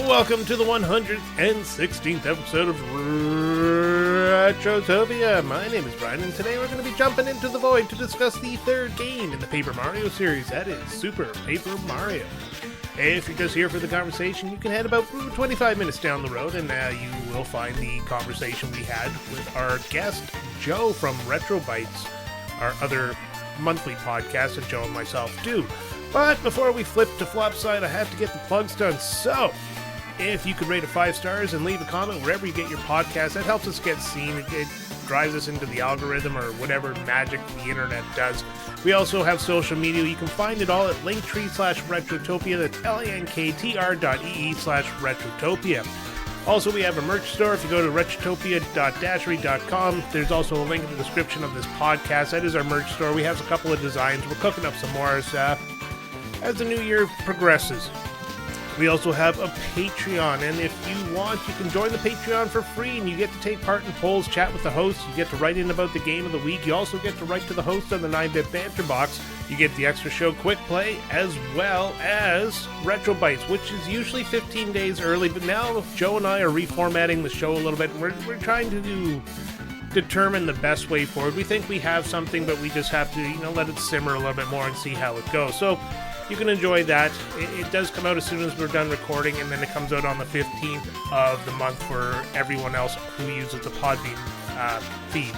Welcome to the 116th episode of Retrotopia. My name is Brian, and today we're going to be jumping into the void to discuss the third game in the Paper Mario series. That is Super Paper Mario. If you're just here for the conversation, you can head about 25 minutes down the road, and you will find the conversation we had with our guest, Joe from Retrobytes, our other monthly podcast that Joe and myself do. But before we flip to Flopside, I have to get the plugs done. So, if you could rate it 5 stars and leave a comment wherever you get your podcast, that helps us get seen. It drives us into the algorithm or whatever magic the internet does. We also have social media. You can find it all at linktree/Retrotopia. That's linktr.ee/Retrotopia. Also, we have a merch store. If you go to retrotopia.dashery.com, there's also a link in the description of this podcast. That is our merch store. We have a couple of designs. We're cooking up some more as the new year progresses. We also have a Patreon, and if you want, you can join the Patreon for free, and you get to take part in polls, chat with the host, you get to write in about the game of the week, you also get to write to the host on the 9-Bit Banter Box, you get the extra show Quick Play, as well as Retrobytes, which is usually 15 days early, but now Joe and I are reformatting the show a little bit, and we're trying to determine the best way forward. We think we have something, but we just have to, let it simmer a little bit more and see how it goes. So, you can enjoy that. It does come out as soon as we're done recording, and then it comes out on the 15th of the month for everyone else who uses the Podbean feed.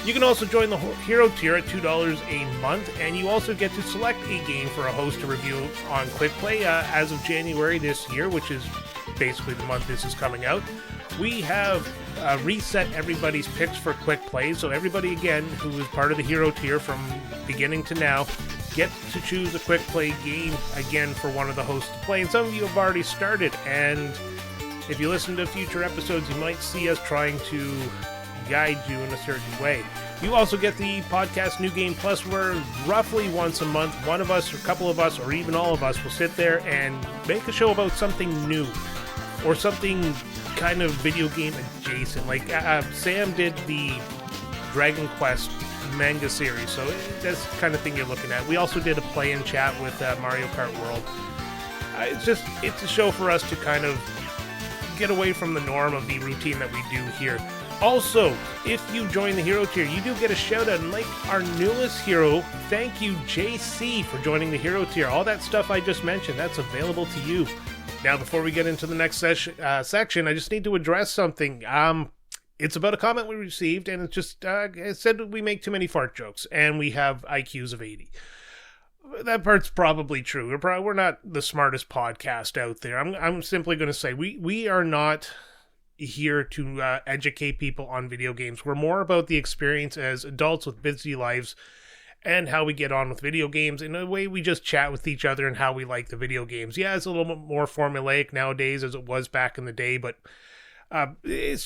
You can also join the Hero tier at $2 a month, and you also get to select a game for a host to review on Quick Play as of January this year, which is basically the month this is coming out. We have reset everybody's picks for Quick Play, so everybody, again, who is part of the Hero tier from beginning to now, get to choose a Quick Play game again for one of the hosts to play. And some of you have already started, and if you listen to future episodes, you might see us trying to guide you in a certain way. You also get the podcast New Game Plus, where roughly once a month, one of us, or a couple of us, or even all of us will sit there and make a show about something new, or something kind of video game adjacent. Like Sam did the Dragon Quest manga series, so that's the kind of thing you're looking at. We also did a play-in chat with Mario Kart World. It's a show for us to kind of get away from the norm of the routine that we do here. Also, if you join the Hero tier, you do get a shout out, and like our newest hero, thank you JC for joining the Hero tier. All that stuff I just mentioned, that's available to you. Now, before we get into the next section, I just need to address something. It's about a comment we received, and it's just it said we make too many fart jokes, and we have IQs of 80. That part's probably true. We're not the smartest podcast out there. I'm simply going to say we are not here to educate people on video games. We're more about the experience as adults with busy lives and how we get on with video games. In a way, we just chat with each other and how we like the video games. Yeah, it's a little bit more formulaic nowadays as it was back in the day, but it's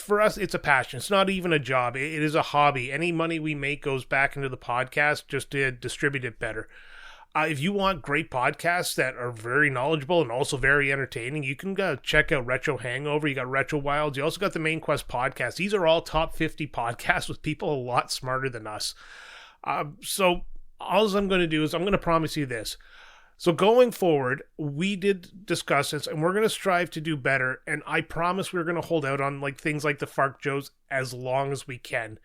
for us, it's a passion. It's not even a job. It is a hobby. Any money we make goes back into the podcast just to distribute it better. If you want great podcasts that are very knowledgeable and also very entertaining, you can check out Retro Hangover. You got Retro Wilds. You also got the Main Quest podcast. These are all top 50 podcasts with people a lot smarter than us. So all I'm going to do is I'm going to promise you this. So going forward, we did discuss this, and we're going to strive to do better, and I promise we're going to hold out on things like the fart jokes as long as we can,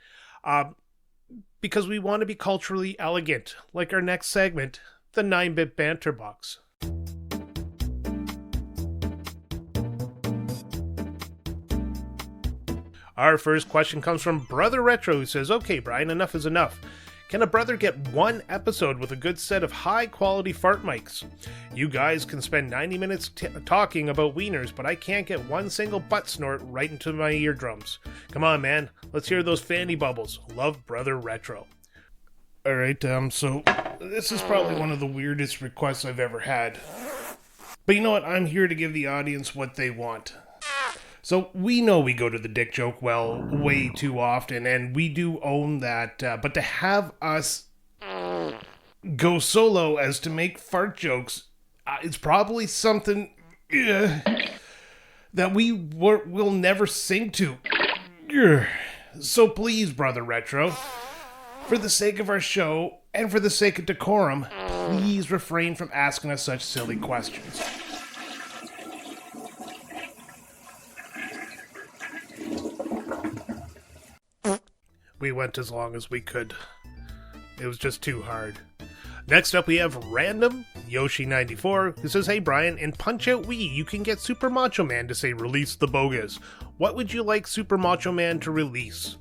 because we want to be culturally elegant, like our next segment, the 9-Bit Banter Box. Our first question comes from Brother Retro, who says, "Okay, Brian, enough is enough. Can a brother get one episode with a good set of high-quality fart mics? You guys can spend 90 minutes talking about wieners, but I can't get one single butt snort right into my eardrums. Come on, man. Let's hear those fanny bubbles. Love, Brother Retro." Alright, so this is probably one of the weirdest requests I've ever had. But you know what? I'm here to give the audience what they want. So we know we go to the dick joke well way too often, and we do own that, but to have us go solo as to make fart jokes, it's probably something that we will never sing to. So please, Brother Retro, for the sake of our show and for the sake of decorum, please refrain from asking us such silly questions. We went as long as we could. It was just too hard. Next up, we have Random Yoshi94, who says, "Hey Brian, in Punch-Out Wii, you can get Super Macho Man to say, 'Release the bogus.' What would you like Super Macho Man to release?"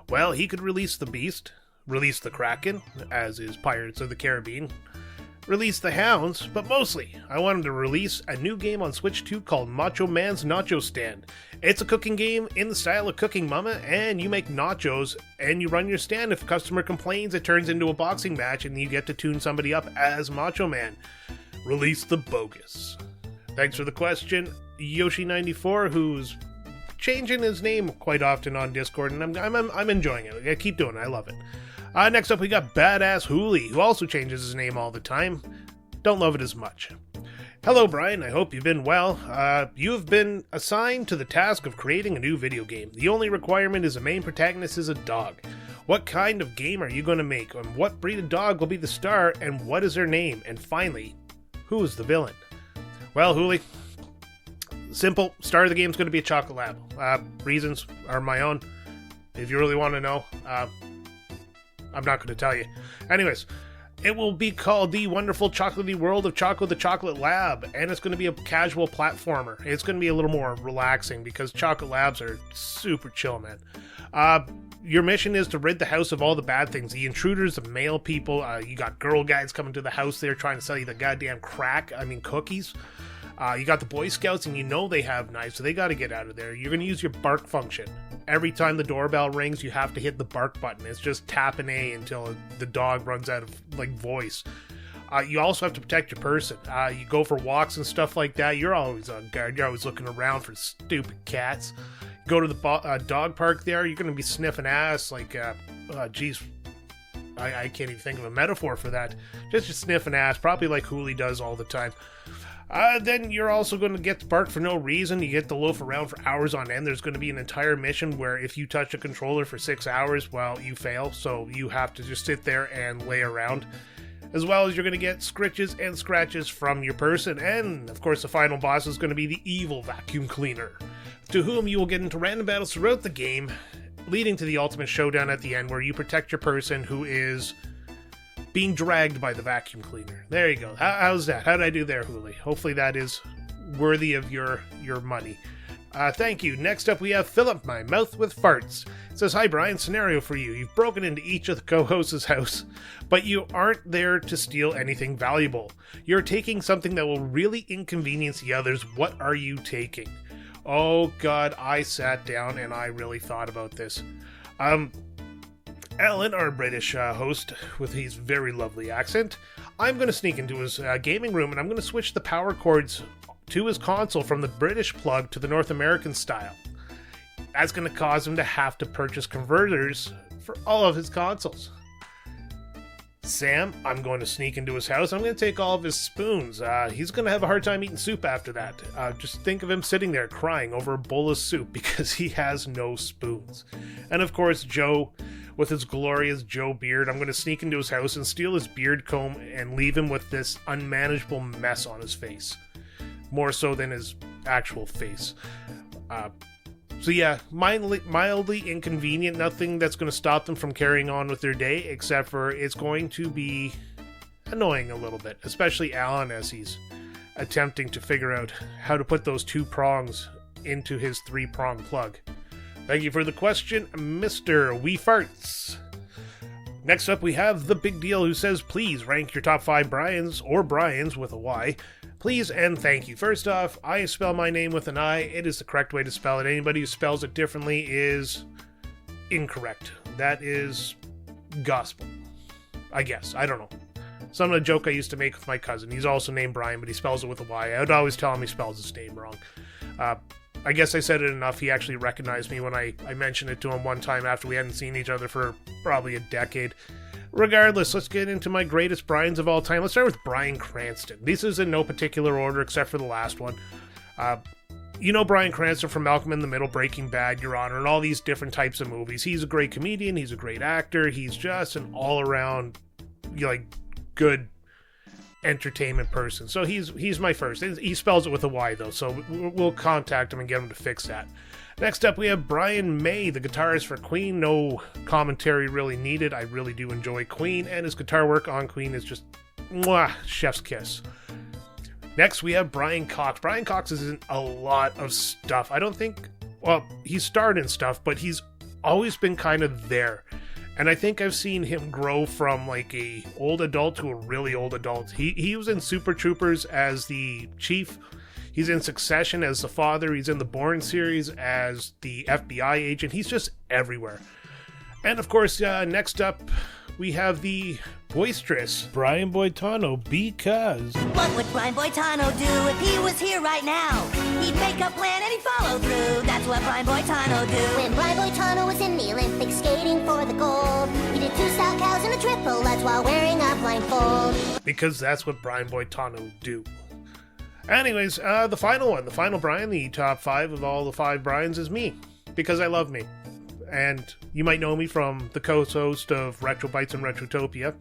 Well, he could release the Beast, release the Kraken, as is Pirates of the Caribbean, release the Hounds, but mostly, I want him to release a new game on Switch 2 called Macho Man's Nacho Stand. It's a cooking game in the style of Cooking Mama, and you make nachos, and you run your stand. If a customer complains, it turns into a boxing match, and you get to tune somebody up as Macho Man. Release the bogus. Thanks for the question, Yoshi94, who's changing his name quite often on Discord, and I'm enjoying it. Yeah, keep doing it. I love it. Next up, we got Badass Hooli, who also changes his name all the time. Don't love it as much. Hello, Brian. I hope you've been well. You have been assigned to the task of creating a new video game. The only requirement is the main protagonist is a dog. What kind of game are you going to make? And what breed of dog will be the star? And what is their name? And finally, who is the villain? Well, Hooli, simple. Star of the game is going to be a chocolate lab. Reasons are my own. If you really want to know, I'm not going to tell you. Anyways, it will be called The Wonderful Chocolatey World of Choco the Chocolate Lab, and it's going to be a casual platformer. It's going to be a little more relaxing because chocolate labs are super chill, man. Your mission is to rid the house of all the bad things. The intruders, the male people, you got girl guides coming to the house there trying to sell you the goddamn cookies. You got the Boy Scouts, and you know they have knives, so they got to get out of there. You're going to use your bark function. Every time the doorbell rings, you have to hit the bark button. It's just tap an A until the dog runs out of, voice. You also have to protect your person. You go for walks and stuff like that. You're always on guard. You're always looking around for stupid cats. Go to the dog park there. You're going to be sniffing ass I can't even think of a metaphor for that. Just sniffing ass, probably like Hooli does all the time. Then you're also going to get barked for no reason. You get to loaf around for hours on end. There's going to be an entire mission where if you touch a controller for 6 hours, well, you fail. So you have to just sit there and lay around. As well as you're going to get scritches and scratches from your person. And, of course, the final boss is going to be the evil vacuum cleaner, to whom you will get into random battles throughout the game, leading to the ultimate showdown at the end where you protect your person who is being dragged by the vacuum cleaner. There you go. How's that? How did I do there, Hooli? Hopefully that is worthy of your money. Thank you. Next up, we have Philip, my mouth with farts. It says, "Hi, Brian. Scenario for you. You've broken into each of the co-hosts' house, but you aren't there to steal anything valuable. You're taking something that will really inconvenience the others. What are you taking?" Oh, God. I sat down and I really thought about this. Alan, our British host, with his very lovely accent, I'm going to sneak into his gaming room and I'm going to switch the power cords to his console from the British plug to the North American style. That's going to cause him to have to purchase converters for all of his consoles. Sam, I'm going to sneak into his house. I'm going to take all of his spoons. He's going to have a hard time eating soup after that. Just think of him sitting there crying over a bowl of soup because he has no spoons. And of course, Joe, with his glorious Joe beard, I'm going to sneak into his house and steal his beard comb and leave him with this unmanageable mess on his face. More so than his actual face. So yeah, mildly inconvenient, nothing that's going to stop them from carrying on with their day, except for it's going to be annoying a little bit, especially Alan as he's attempting to figure out how to put those 2 prongs into his 3-prong plug. Thank you for the question, Mr. Wee Farts. Next up, we have The Big Deal, who says, "Please rank your top 5 Brians, or Brians with a Y. Please and thank you. First off, I spell my name with an I. It is the correct way to spell it. Anybody who spells it differently is incorrect. That is gospel. I guess. I don't know. Some of the joke I used to make with my cousin. He's also named Brian, but he spells it with a Y. I would always tell him he spells his name wrong. I guess I said it enough. He actually recognized me when I mentioned it to him one time after we hadn't seen each other for probably a decade. Regardless, let's get into my greatest Brians of all time. Let's start with Bryan Cranston. This is in no particular order except for the last one. You know Bryan Cranston from Malcolm in the Middle, Breaking Bad, Your Honor, and all these different types of movies. He's a great comedian. He's a great actor. He's just an all-around, good entertainment person. So he's my first. He spells it with a Y though, so we'll contact him and get him to fix that. Next up, we have Brian May, the guitarist for Queen. No commentary really needed. I really do enjoy Queen, and his guitar work on Queen is just mwah, chef's kiss. Next, we have Brian Cox. Brian Cox is in a lot of stuff. I don't think, well, he's starred in stuff, but he's always been kind of there. And I think I've seen him grow from like a old adult to a really old adult. He was in Super Troopers as the chief. He's in Succession as the father. He's in the Bourne series as the FBI agent. He's just everywhere. And of course, next up, we have the boisterous Brian Boitano, because... What would Brian Boitano do if he was here right now? He'd make a plan and he'd follow through. That's what Brian Boitano do. When Brian Boitano was in the Olympics skating for the gold, he did 2 style cows and a triple Lutz while wearing a blindfold. Because that's what Brian Boitano do. Anyways, the final one, the final Brian, the top 5 of all the 5 Brians is me, because I love me. And you might know me from the co-host of Retro Bites and Retrotopia,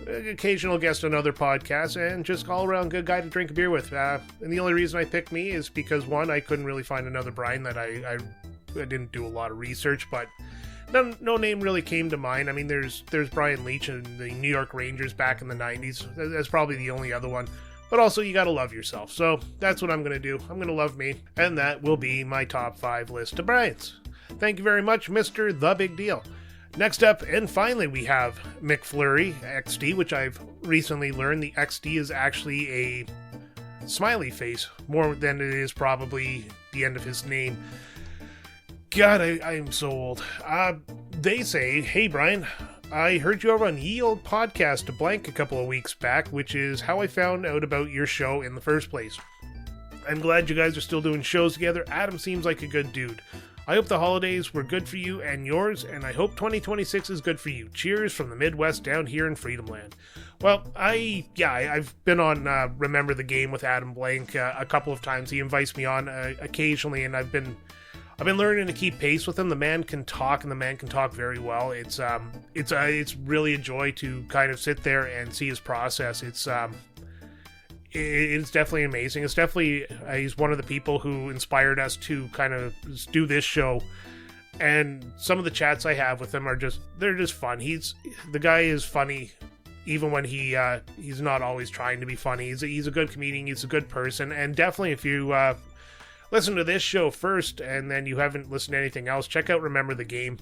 occasional guest on other podcasts, and just all-around good guy to drink a beer with. And the only reason I picked me is because, one, I couldn't really find another Brian that I didn't do a lot of research, but no name really came to mind. I mean, there's Brian Leach and the New York Rangers back in the 90s. That's probably the only other one. But also, you gotta love yourself. So that's what I'm gonna do. I'm gonna love me, and that will be my top 5 list of Brians. Thank you very much, Mr. The Big Deal. Next up, and finally, we have McFlurry XD, which I've recently learned the XD is actually a smiley face, more than it is probably the end of his name. God, I am so old. They say, hey, Brian, I heard you over on Ye Old Podcast to blank a couple of weeks back, which is how I found out about your show in the first place. I'm glad you guys are still doing shows together. Adam seems like a good dude. I hope the holidays were good for you and yours, and I hope 2026 is good for you. Cheers from the Midwest down here in Freedom Land. Well, I've been on Remember the Game with Adam Blank a couple of times. He invites me on occasionally, and I've been learning to keep pace with him. The man can talk, and the man can talk very well. It's really a joy to kind of sit there and see his process. It's definitely amazing. It's definitely he's one of the people who inspired us to kind of do this show. And some of the chats I have with him they're just fun. The guy is funny, even when he's not always trying to be funny. He's a good comedian. He's a good person. And definitely, if you listen to this show first and then you haven't listened to anything else, check out Remember the Game.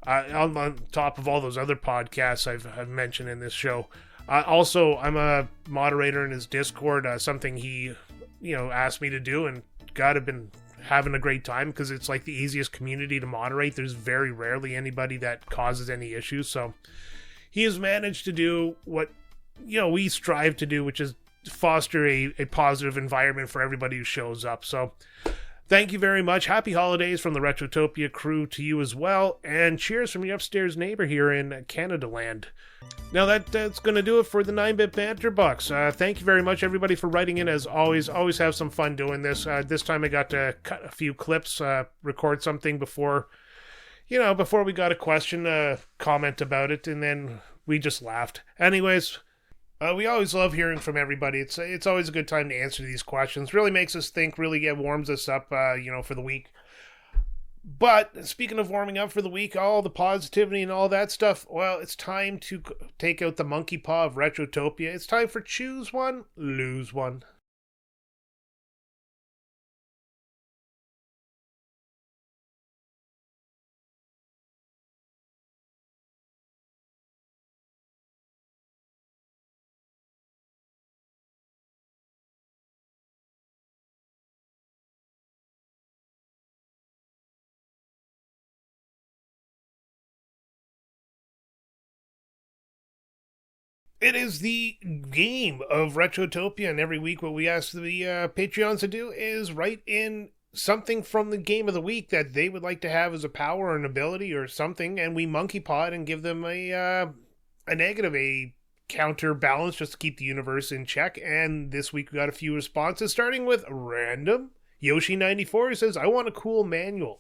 On top of all those other podcasts I've mentioned in this show. Also, I'm a moderator in his Discord, something he, asked me to do, and God, I've been having a great time because it's like the easiest community to moderate. There's very rarely anybody that causes any issues, so he has managed to do what, we strive to do, which is foster a positive environment for everybody who shows up. So thank you very much. Happy holidays from the Retrotopia crew to you as well, and cheers from your upstairs neighbor here in Canada land. Now that's going to do it for the 9-Bit Banter Box. Thank you very much, everybody, for writing in. As always have some fun doing this. This time I got to cut a few clips, record something before we got a question, comment about it, and then we just laughed. Anyways, we always love hearing from everybody. It's always a good time to answer these questions. Really makes us think, really warms us up, for the week. But speaking of warming up for the week, all the positivity and all that stuff, well, it's time to take out the monkey paw of Retrotopia. It's time for Choose One, Lose One. It is the game of Retrotopia, and every week what we ask the Patreons to do is write in something from the game of the week that they would like to have as a power or an ability or something, and we monkey paw it and give them a negative, a counterbalance just to keep the universe in check. And this week we got a few responses, starting with random Yoshi94, who says, I want a cool manual.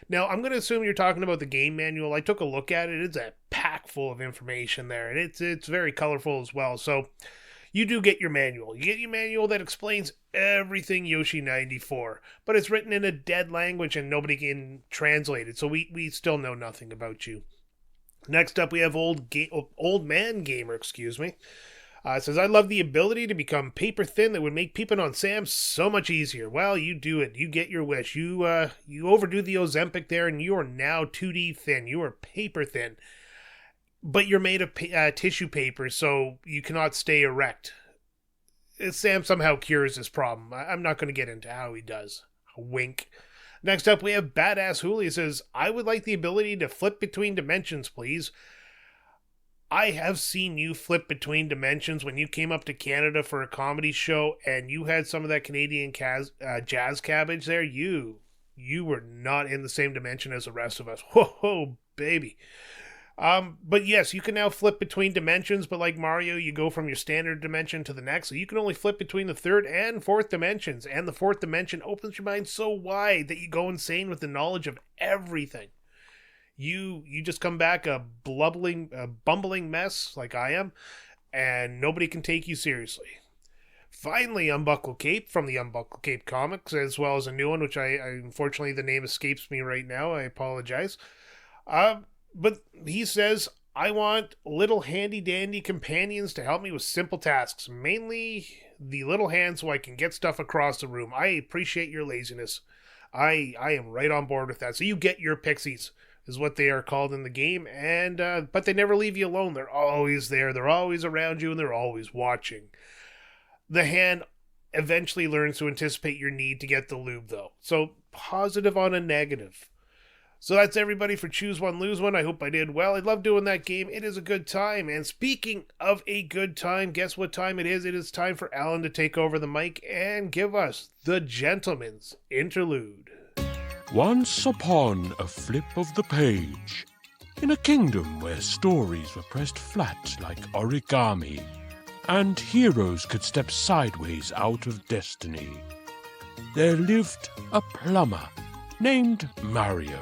Now, I'm going to assume you're talking about the game manual. I took a look at it. It's a pack full of information there, and it's very colorful as well. So You do get your manual. You get your manual that explains everything Yoshi 94, but it's written in a dead language and nobody can translate it, so we still know nothing about you. Next up, we have Old Man Gamer, It says, I love the ability to become paper thin that would make peeping on Sam so much easier. Well, you do it. You get your wish. You overdo the Ozempic there, and you are now 2D thin. You are paper thin. But you're made of tissue paper, so you cannot stay erect. Sam somehow cures this problem. I'm not going to get into how he does. A wink. Next up, we have Badass Hooli. It says, I would like the ability to flip between dimensions, please. I have seen you flip between dimensions when you came up to Canada for a comedy show and you had some of that Canadian jazz cabbage there. You were not in the same dimension as the rest of us. Whoa, baby. But yes, you can now flip between dimensions, but like Mario, you go from your standard dimension to the next. So you can only flip between the third and fourth dimensions. And the fourth dimension opens your mind so wide that you go insane with the knowledge of everything. You just come back a bumbling mess like I am, and nobody can take you seriously. Finally, Unbuckle Cape from the Unbuckle Cape comics, as well as a new one, which I unfortunately the name escapes me right now. I apologize. But he says, I want little handy-dandy companions to help me with simple tasks, mainly the little hands so I can get stuff across the room. I appreciate your laziness. I am right on board with that. So you get your pixies, is what they are called in the game, and but they never leave you alone. They're always there, they're always around you, and they're always watching. The hand eventually learns to anticipate your need to get the lube, though. So, positive on a negative. So that's everybody for Choose One, Lose One. I hope I did well. I love doing that game. It is a good time. And speaking of a good time, guess what time it is? It is time for Alan to take over the mic and give us the Gentleman's Interlude. Once upon a flip of the page, in a kingdom where stories were pressed flat like origami, and heroes could step sideways out of destiny, there lived a plumber named Mario.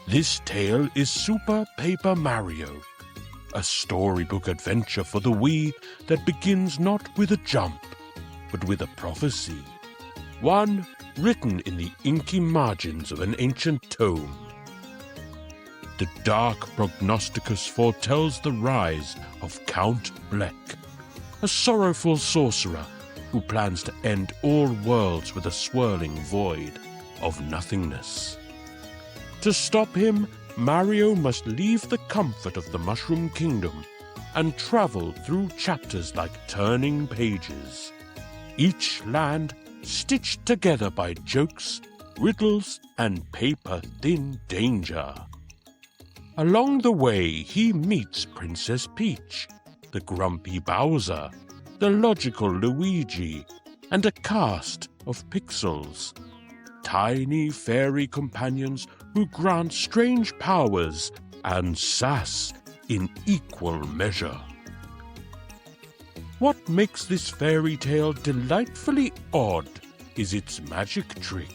This tale is Super Paper Mario, a storybook adventure for the Wii that begins not with a jump, but with a prophecy. One written in the inky margins of an ancient tome. The dark prognosticus foretells the rise of Count Bleck, a sorrowful sorcerer who plans to end all worlds with a swirling void of nothingness. To stop him, Mario must leave the comfort of the Mushroom Kingdom and travel through chapters like turning pages. Each land stitched together by jokes, riddles, and paper-thin danger. Along the way, he meets Princess Peach, the grumpy Bowser, the logical Luigi, and a cast of pixels. Tiny fairy companions who grant strange powers and sass in equal measure. What makes this fairy tale delightfully odd is its magic trick.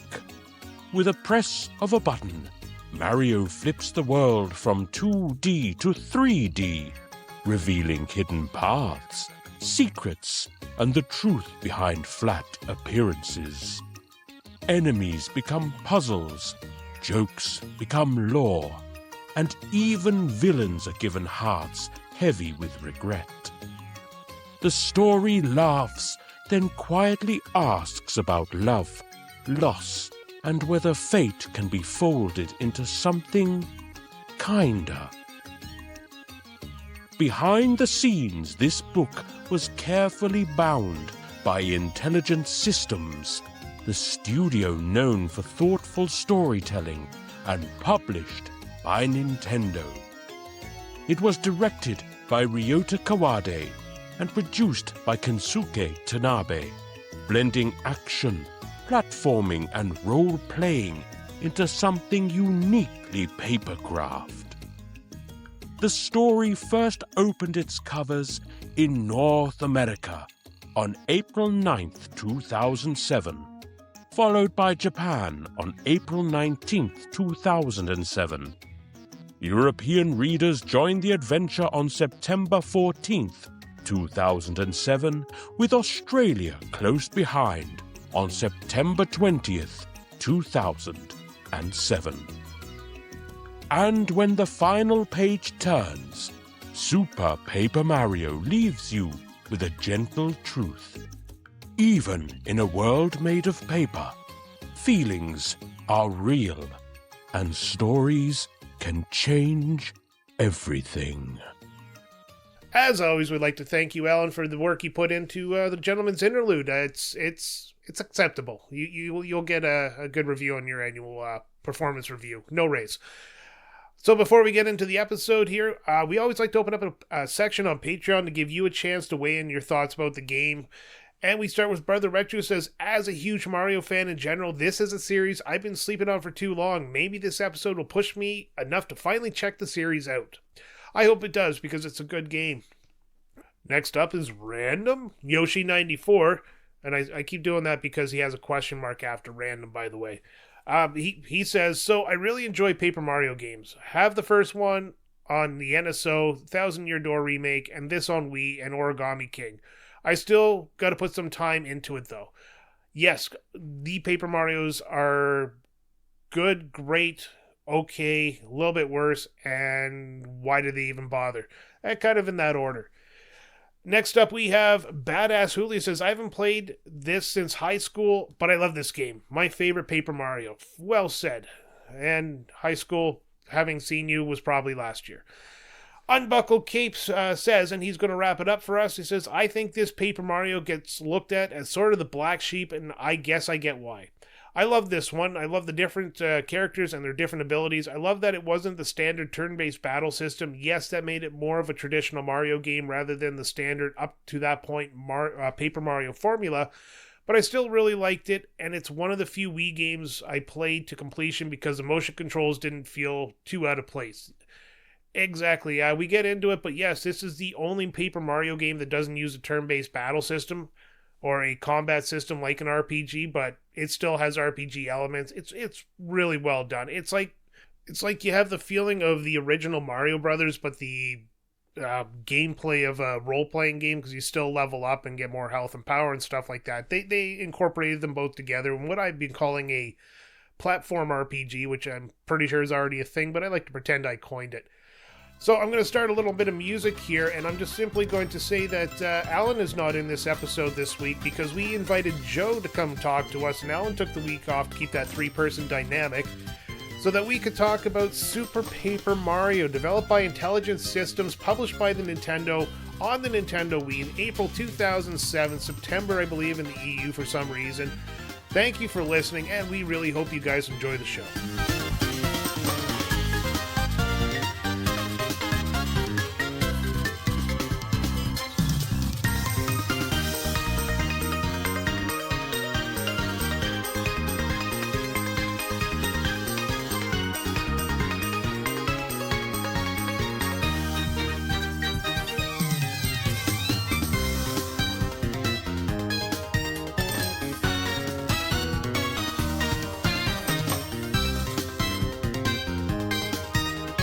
With a press of a button, Mario flips the world from 2D to 3D, revealing hidden paths, secrets, and the truth behind flat appearances. Enemies become puzzles, jokes become lore, and even villains are given hearts heavy with regret. The story laughs, then quietly asks about love, loss, and whether fate can be folded into something kinder. Behind the scenes, this book was carefully bound by Intelligent Systems, the studio known for thoughtful storytelling, and published by Nintendo. It was directed by Ryota Kawade and produced by Kensuke Tanabe, blending action, platforming, and role-playing into something uniquely paper-graphed. The story first opened its covers in North America on April 9th, 2007, followed by Japan on April 19th, 2007. European readers joined the adventure on September 14th, 2007, with Australia close behind on September 20th, 2007. And when the final page turns, Super Paper Mario leaves you with a gentle truth. Even in a world made of paper, feelings are real, and stories can change everything. As always, we'd like to thank you, Alan, for the work you put into the Gentleman's Interlude. It's acceptable. You'll get a good review on your annual performance review. No raise. So before we get into the episode here, we always like to open up a section on Patreon to give you a chance to weigh in your thoughts about the game. And we start with Brother Retro, who says, as a huge Mario fan in general, this is a series I've been sleeping on for too long. Maybe this episode will push me enough to finally check the series out. I hope it does, because it's a good game. Next up is Random Yoshi94, and I keep doing that because he has a question mark after Random, by the way. He says, so I really enjoy Paper Mario games. Have the first one on the NSO, Thousand Year Door remake, and this on Wii and Origami King. I still got to put some time into it, though. Yes, the Paper Marios are good, great, okay, a little bit worse, and why did they even bother? Kind of in that order. Next up, we have Badass Hooli says, I haven't played this since high school, but I love this game. My favorite Paper Mario. Well said. And high school, having seen you, was probably last year. Unbuckled Capes says, and he's going to wrap it up for us, he says, I think this Paper Mario gets looked at as sort of the black sheep, and I guess I get why. I love this one. I love the different characters and their different abilities. I love that it wasn't the standard turn-based battle system. Yes, that made it more of a traditional Mario game rather than the standard, up to that point, Paper Mario formula. But I still really liked it, and it's one of the few Wii games I played to completion because the motion controls didn't feel too out of place. Exactly. We get into it, but yes, this is the only Paper Mario game that doesn't use a turn-based battle system or a combat system like an RPG, but it still has RPG elements. It's really well done. It's like you have the feeling of the original Mario Brothers, but the gameplay of a role-playing game, because you still level up and get more health and power and stuff like that. They incorporated them both together in what I've been calling a platform RPG, which I'm pretty sure is already a thing, but I like to pretend I coined it. So I'm going to start a little bit of music here, and I'm just simply going to say that Alan is not in this episode this week because we invited Joe to come talk to us, and Alan took the week off to keep that three-person dynamic so that we could talk about Super Paper Mario, developed by Intelligent Systems, published by the Nintendo on the Nintendo Wii in April 2007, September, I believe, in the EU for some reason. Thank you for listening, and we really hope you guys enjoy the show.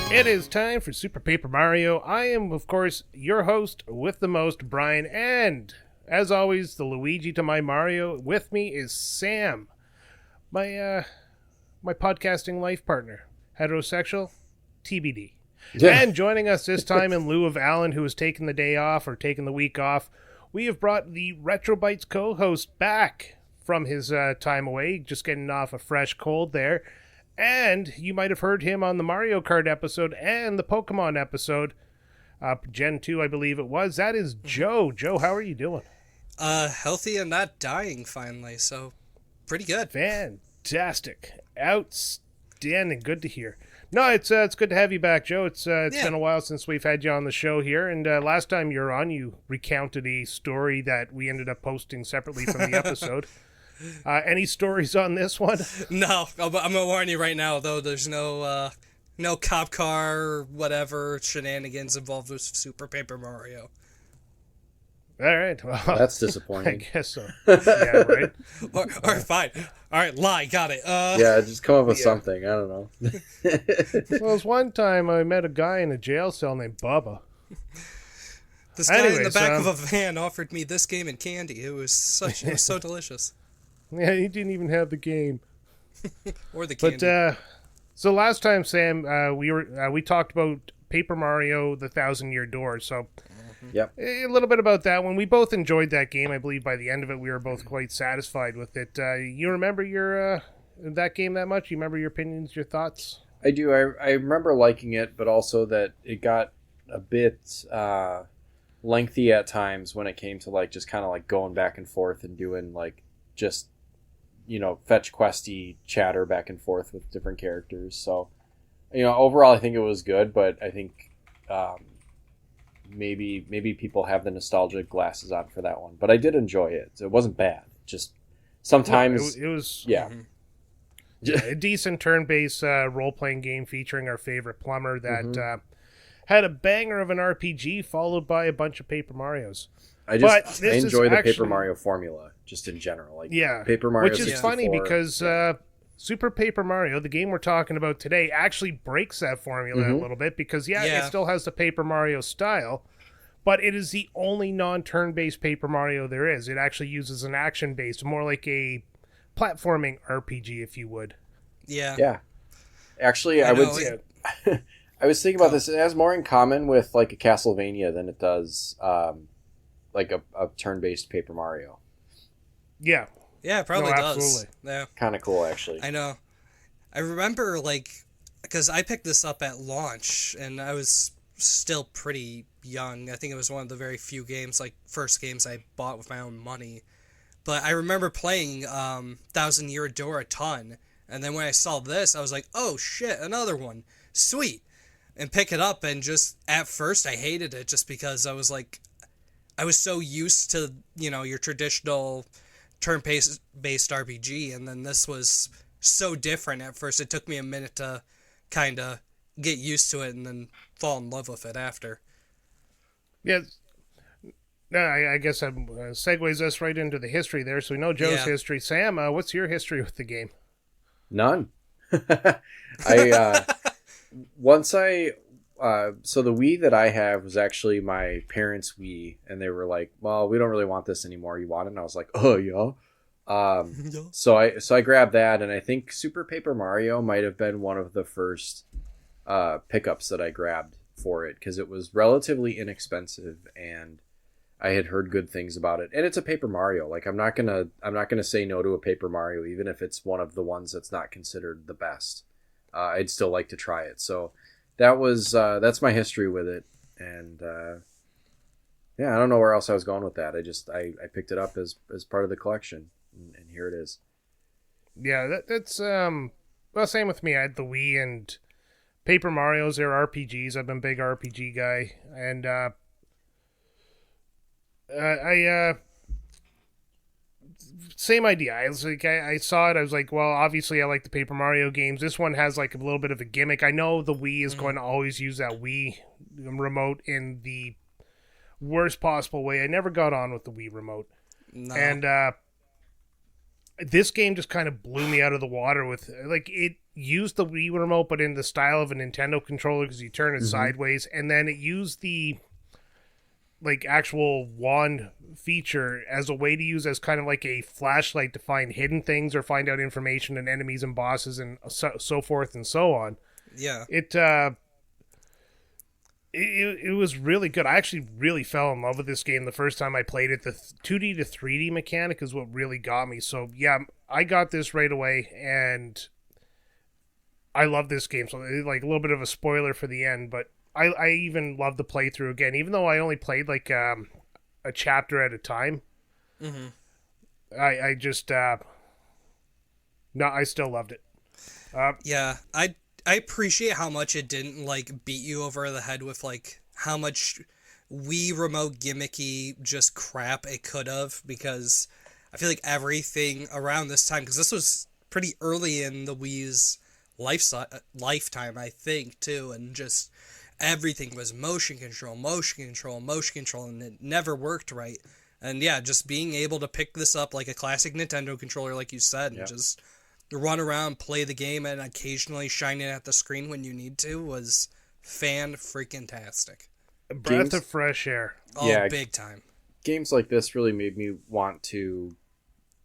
It is time for Super Paper Mario. I am, of course, your host with the most, Brian, and, as always, the Luigi to my Mario. With me is Sam, my podcasting life partner. Heterosexual? TBD. Yeah. And joining us this time in lieu of Alan, who has taken the day off or taken the week off, we have brought the Retro Bites co-host back from his time away, just getting off a fresh cold there. And you might have heard him on the Mario Kart episode and the Pokemon episode, Gen 2, I believe it was. That is Joe. Joe, how are you doing? Healthy and not dying, finally, so pretty good. Fantastic. Outstanding. Good to hear. No, it's good to have you back, Joe. It's been a while since we've had you on the show here, and last time you were on, you recounted a story that we ended up posting separately from the episode. Any stories on this one? No, I'm gonna warn you right now, though. There's no cop car or whatever shenanigans involved with Super Paper Mario. All right, well, that's disappointing. I guess so. Yeah, right. All right, fine. All right, lie, got it. Yeah, just come up with something. I don't know. Well, it was one time I met a guy in a jail cell named Bubba. This guy in the Anyways, back of a van offered me this game and candy. It was so delicious. Yeah, he didn't even have the game. Or the candy. But so last time, Sam, we talked about Paper Mario: The Thousand-Year Door. So Yep. a little bit about that one. We both enjoyed that game. I believe by the end of it, we were both quite satisfied with it. You remember your that game that much? You remember your opinions, your thoughts? I do. I remember liking it, but also that it got a bit lengthy at times when it came to like just kind of like going back and forth and doing like just fetch questy chatter back and forth with different characters. So overall I think it was good, but I think maybe people have the nostalgic glasses on for that one. But I did enjoy it. It wasn't bad. Just sometimes it was yeah. a decent turn-based role-playing game featuring our favorite plumber that had a banger of an RPG followed by a bunch of Paper Marios. I enjoy the Paper Mario formula just in general. Like Paper Mario, which is funny because Super Paper Mario, the game we're talking about today, actually breaks that formula a little bit because it still has the Paper Mario style, but it is the only non-turn-based Paper Mario there is. It actually uses an action-based, more like a platforming RPG, if you would. Yeah. Actually, I would say, I was thinking about this. It has more in common with like a Castlevania than it does like a turn-based Paper Mario. Yeah. Yeah, it probably does. Absolutely. Yeah. Kind of cool, actually. I know. I remember, because I picked this up at launch, and I was still pretty young. I think it was one of the very few games, first games I bought with my own money. But I remember playing Thousand Year Door a ton, and then when I saw this, I was like, oh shit, another one. Sweet. And pick it up, and just, at first, I hated it just because I was so used to, your traditional turn-based RPG, and then this was so different at first. It took me a minute to kind of get used to it and then fall in love with it after. Yeah. No, I guess that segues us right into the history there. So we know Joe's history. Sam, what's your history with the game? None. So the Wii that I have was actually my parents' Wii, and they were like, well, we don't really want this anymore. You want it? And I was like, oh, yeah. So I grabbed that, and I think Super Paper Mario might have been one of the first pickups that I grabbed for it, because it was relatively inexpensive, and I had heard good things about it. And it's a Paper Mario. Like, I'm not gonna say no to a Paper Mario, even if it's one of the ones that's not considered the best. I'd still like to try it. So that's my history with it. And I don't know where else I was going with that. I picked it up as part of the collection, and here it is. Yeah, that's same with me. I had the Wii and Paper Marios. They're RPGs. I've been a big RPG guy, and same idea. I saw it. I was like, well, obviously I like the Paper Mario games. This one has like a little bit of a gimmick. I know the Wii is going to always use that Wii remote in the worst possible way. I never got on with the Wii remote. No. And this game just kind of blew me out of the water with, it used the Wii remote, but in the style of a Nintendo controller, because you turn it sideways, and then it used the actual wand feature as a way to use as kind of like a flashlight to find hidden things or find out information and enemies and bosses and so forth and so on. Yeah. It was really good. I actually really fell in love with this game the first time I played it. The 2D to 3D mechanic is what really got me. So yeah, I got this right away, and I love this game. So a little bit of a spoiler for the end, but I even love the playthrough again, even though I only played a chapter at a time. Mm-hmm. I just I still loved it. Yeah, I appreciate how much it didn't beat you over the head with how much Wii remote gimmicky just crap it could have, because I feel like everything around this time, because this was pretty early in the Wii's lifetime, I think, too, and just everything was motion control, and it never worked right. And yeah, just being able to pick this up like a classic Nintendo controller, like you said, and just run around, play the game, and occasionally shine it at the screen when you need to was fan-freaking-tastic. A breath games, of fresh air. Oh, Yeah. big time. games like this really made me want to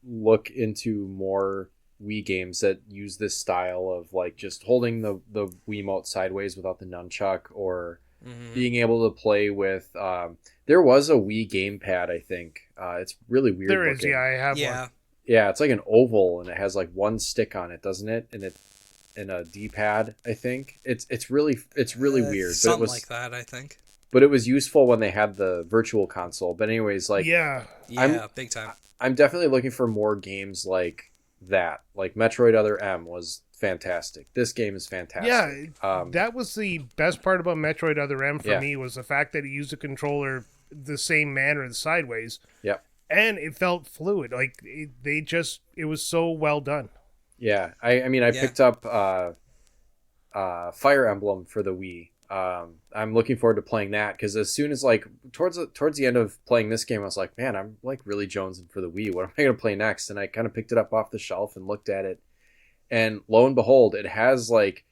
look into more Wii games that use this style of like just holding the Wiimote sideways without the nunchuck, or being able to play with. There was a Wii gamepad, I think. It's really weird. There is, looking. yeah, I have Yeah. one. Yeah, it's like an oval and it has like one stick on it, doesn't it? And a D-pad, I think. It's really weird. But Something it was like that, I think. but it was useful when they had the virtual console. But anyways, like Yeah, Yeah, big time. I'm definitely looking for more games like that. Like Metroid Other M was fantastic. This game is fantastic. yeah. That was the best part about Metroid Other M for Yeah. me, was the fact that it used a controller the same manner, the sideways, Yep. and it felt fluid. Like it was so well done. Yeah. I mean, I picked up Fire Emblem for the Wii. I'm looking forward to playing that, because as soon as like towards the end of playing this game, I was like, man, I'm like really jonesing for the Wii. What am I going to play next? And I kind of picked it up off the shelf and looked at it, and lo and behold, it has like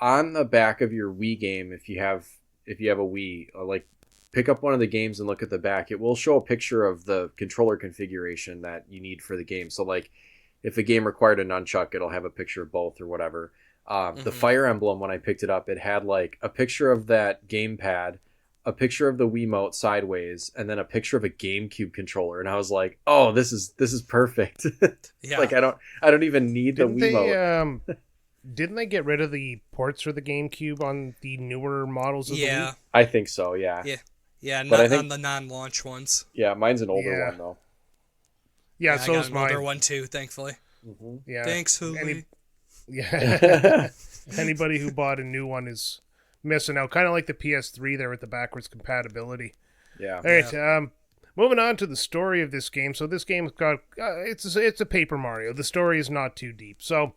on the back of your Wii game, if you have a Wii, like pick up one of the games and look at the back. It will show a picture of the controller configuration that you need for the game. So like if a game required a nunchuck, it'll have a picture of both or whatever. The Fire Emblem, when I picked it up, it had like a picture of that gamepad, a picture of the Wiimote sideways, and then a picture of a GameCube controller. And I was like, "Oh, this is perfect." Yeah. Like I don't even need the Wiimote. Didn't they get rid of the ports for the GameCube on the newer models of the Yeah. Wii? I think so. Yeah. Yeah, But not I think- on the non-launch ones. Yeah. Mine's an older Yeah. one though. Yeah, I so got is an older mine. one too, thankfully. Yeah. Thanks, Huli. Yeah. Anybody who bought a new one is missing out. Kind of like the PS3 there with the backwards compatibility. Yeah. All right, moving on to the story of this game. So this game's got it's a Paper Mario. The story is not too deep. So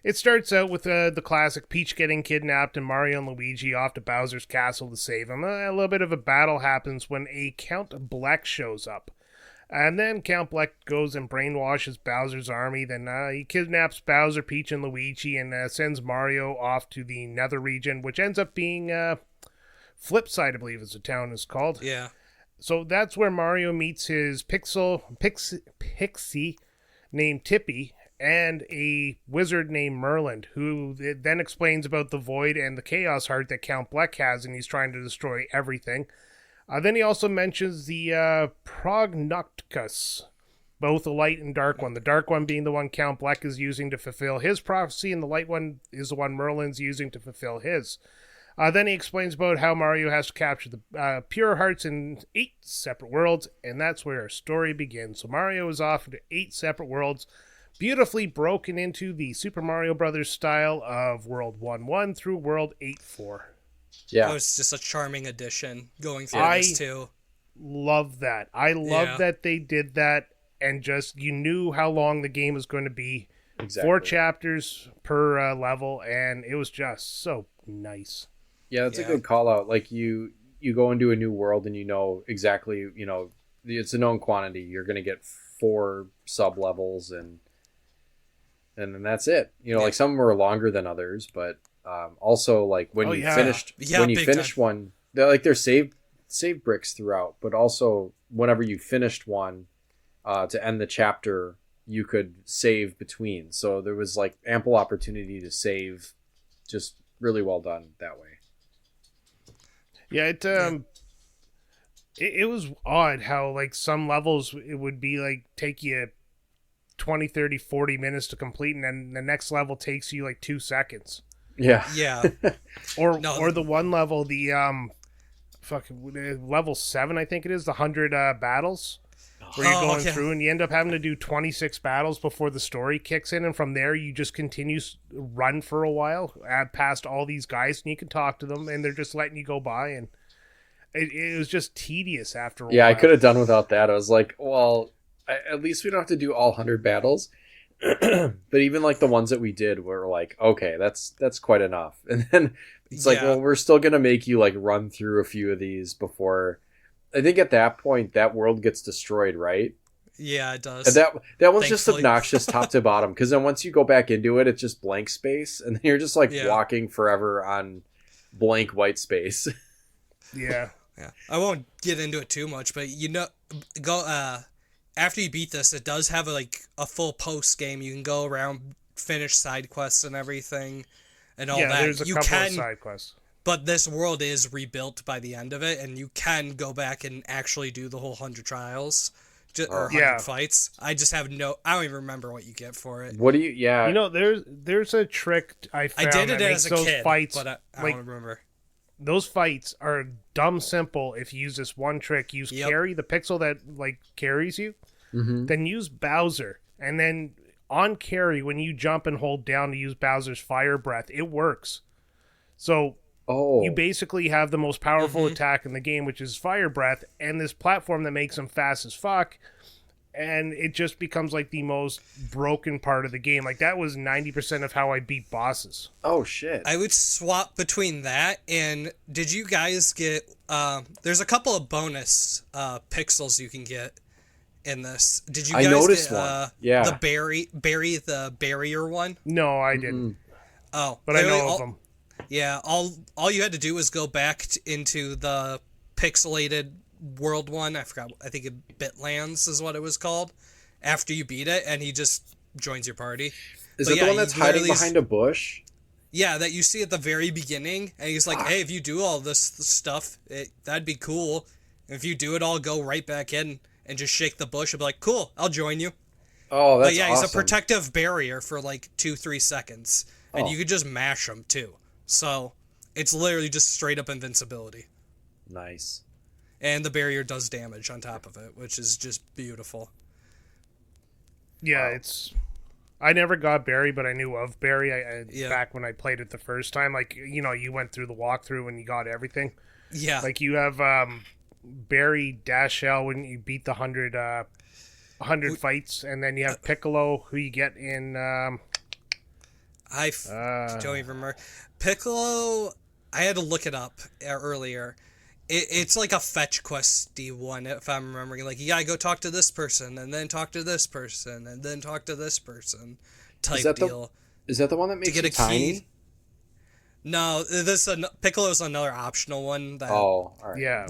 it starts out with the classic Peach getting kidnapped and Mario and Luigi off to Bowser's castle to save him. A little bit of a battle happens when a Count Bleck shows up. And then Count Bleck goes and brainwashes Bowser's army. Then he kidnaps Bowser, Peach, and Luigi and sends Mario off to the Nether region, which ends up being Flipside, I believe, as the town is called. Yeah. So that's where Mario meets his pixie named Tippy and a wizard named Merlin, who then explains about the Void and the Chaos Heart that Count Bleck has, and he's trying to destroy everything. Then he also mentions the Prognocticus, both the light and dark one. The dark one being the one Count Bleck is using to fulfill his prophecy, and the light one is the one Merlin's using to fulfill his. Then he explains about how Mario has to capture the pure hearts in 8 separate worlds, and that's where our story begins. So Mario is off into 8 separate worlds, beautifully broken into the Super Mario Brothers style of World 1-1 through World 8-4. Yeah. It was just a charming addition going through I- this too. Love that. I love Yeah. that they did that, and just you knew how long the game was going to be. Exactly. 4 chapters per level, and it was just so nice. Yeah, that's a Yeah. good call out. Like you go into a new world and you know exactly, it's a known quantity. You're going to get 4 sub levels and then that's it. Like some were longer than others, but also like when you finished one, they're save bricks throughout, but also whenever you finished one to end the chapter, you could save between. So there was like ample opportunity to save. Just really well done that way. Yeah, it was odd how like some levels it would be like take you 20, 30, 40 minutes to complete, and then the next level takes you like 2 seconds. Yeah. Yeah. Or No. the one level, the level 7, I think it is, the 100 battles, where you're going through and you end up having to do 26 battles before the story kicks in, and from there you just continue run for a while past all these guys, and you can talk to them and they're just letting you go by, and it was just tedious after a while. Yeah, I could have done without that. I was like, well, at least we don't have to do all 100 battles. But even like the ones that we did were like, okay, that's quite enough. And then it's like, well, we're still gonna make you like run through a few of these before. I think at that point that world gets destroyed, right? Yeah, it does. And that one's just Thankfully. obnoxious top to bottom, because then once you go back into it, it's just blank space, and then you're just like Yeah. walking forever on blank white space. Yeah. Yeah, I won't get into it too much, but after you beat this, it does have a full post game. You can go around, finish side quests and everything, and all that. Yeah, there's a couple of side quests. But this world is rebuilt by the end of it, and you can go back and actually do the whole 100 trials. Or 100 fights. I just have I don't even remember what you get for it. What do you? Yeah, there's a trick I found. I did it that as makes a kid, fights, but I don't remember. Those fights are dumb simple if you use this one trick. Use Carry, the pixel that carries you. Mm-hmm. Then use Bowser, and then on Carry when you jump and hold down to use Bowser's Fire Breath, it works. So. Oh. You basically have the most powerful attack in the game, which is Fire Breath, and this platform that makes him fast as fuck, and it just becomes the most broken part of the game. That was 90% of how I beat bosses. Oh, shit. I would swap between that and did you guys get... there's a couple of bonus pixels you can get in this. Did you guys noticed get one. Yeah. the the barrier one? No, I didn't. Oh. But I know of them. Yeah, all you had to do was go back into the pixelated world one. I forgot. I think Bitlands is what it was called. After you beat it, and he just joins your party. Is that the one that's hiding behind a bush? Yeah, that you see at the very beginning, and he's like, "Hey, if you do all this stuff, that'd be cool. If you do it all, go right back in and just shake the bush and be like, cool, I'll join you." Oh, that's But yeah, awesome. he's a protective barrier for 2-3 seconds, and you could just mash him too. So, it's literally just straight up invincibility. Nice. And the barrier does damage on top of it, which is just beautiful. Yeah, I never got Barry, but I knew of Barry back when I played it the first time. You went through the walkthrough and you got everything. Yeah. You have Barry Dash L when you beat the 100 fights, and then you have Piccolo, who you get in... I don't even remember. Piccolo, I had to look it up earlier. It's like a fetch questy one, if I'm remembering. You gotta go talk to this person, and then talk to this person, and then talk to this person type deal. Is that the one that makes you tiny? Key. No, Piccolo's another optional one. That, all right. Yeah.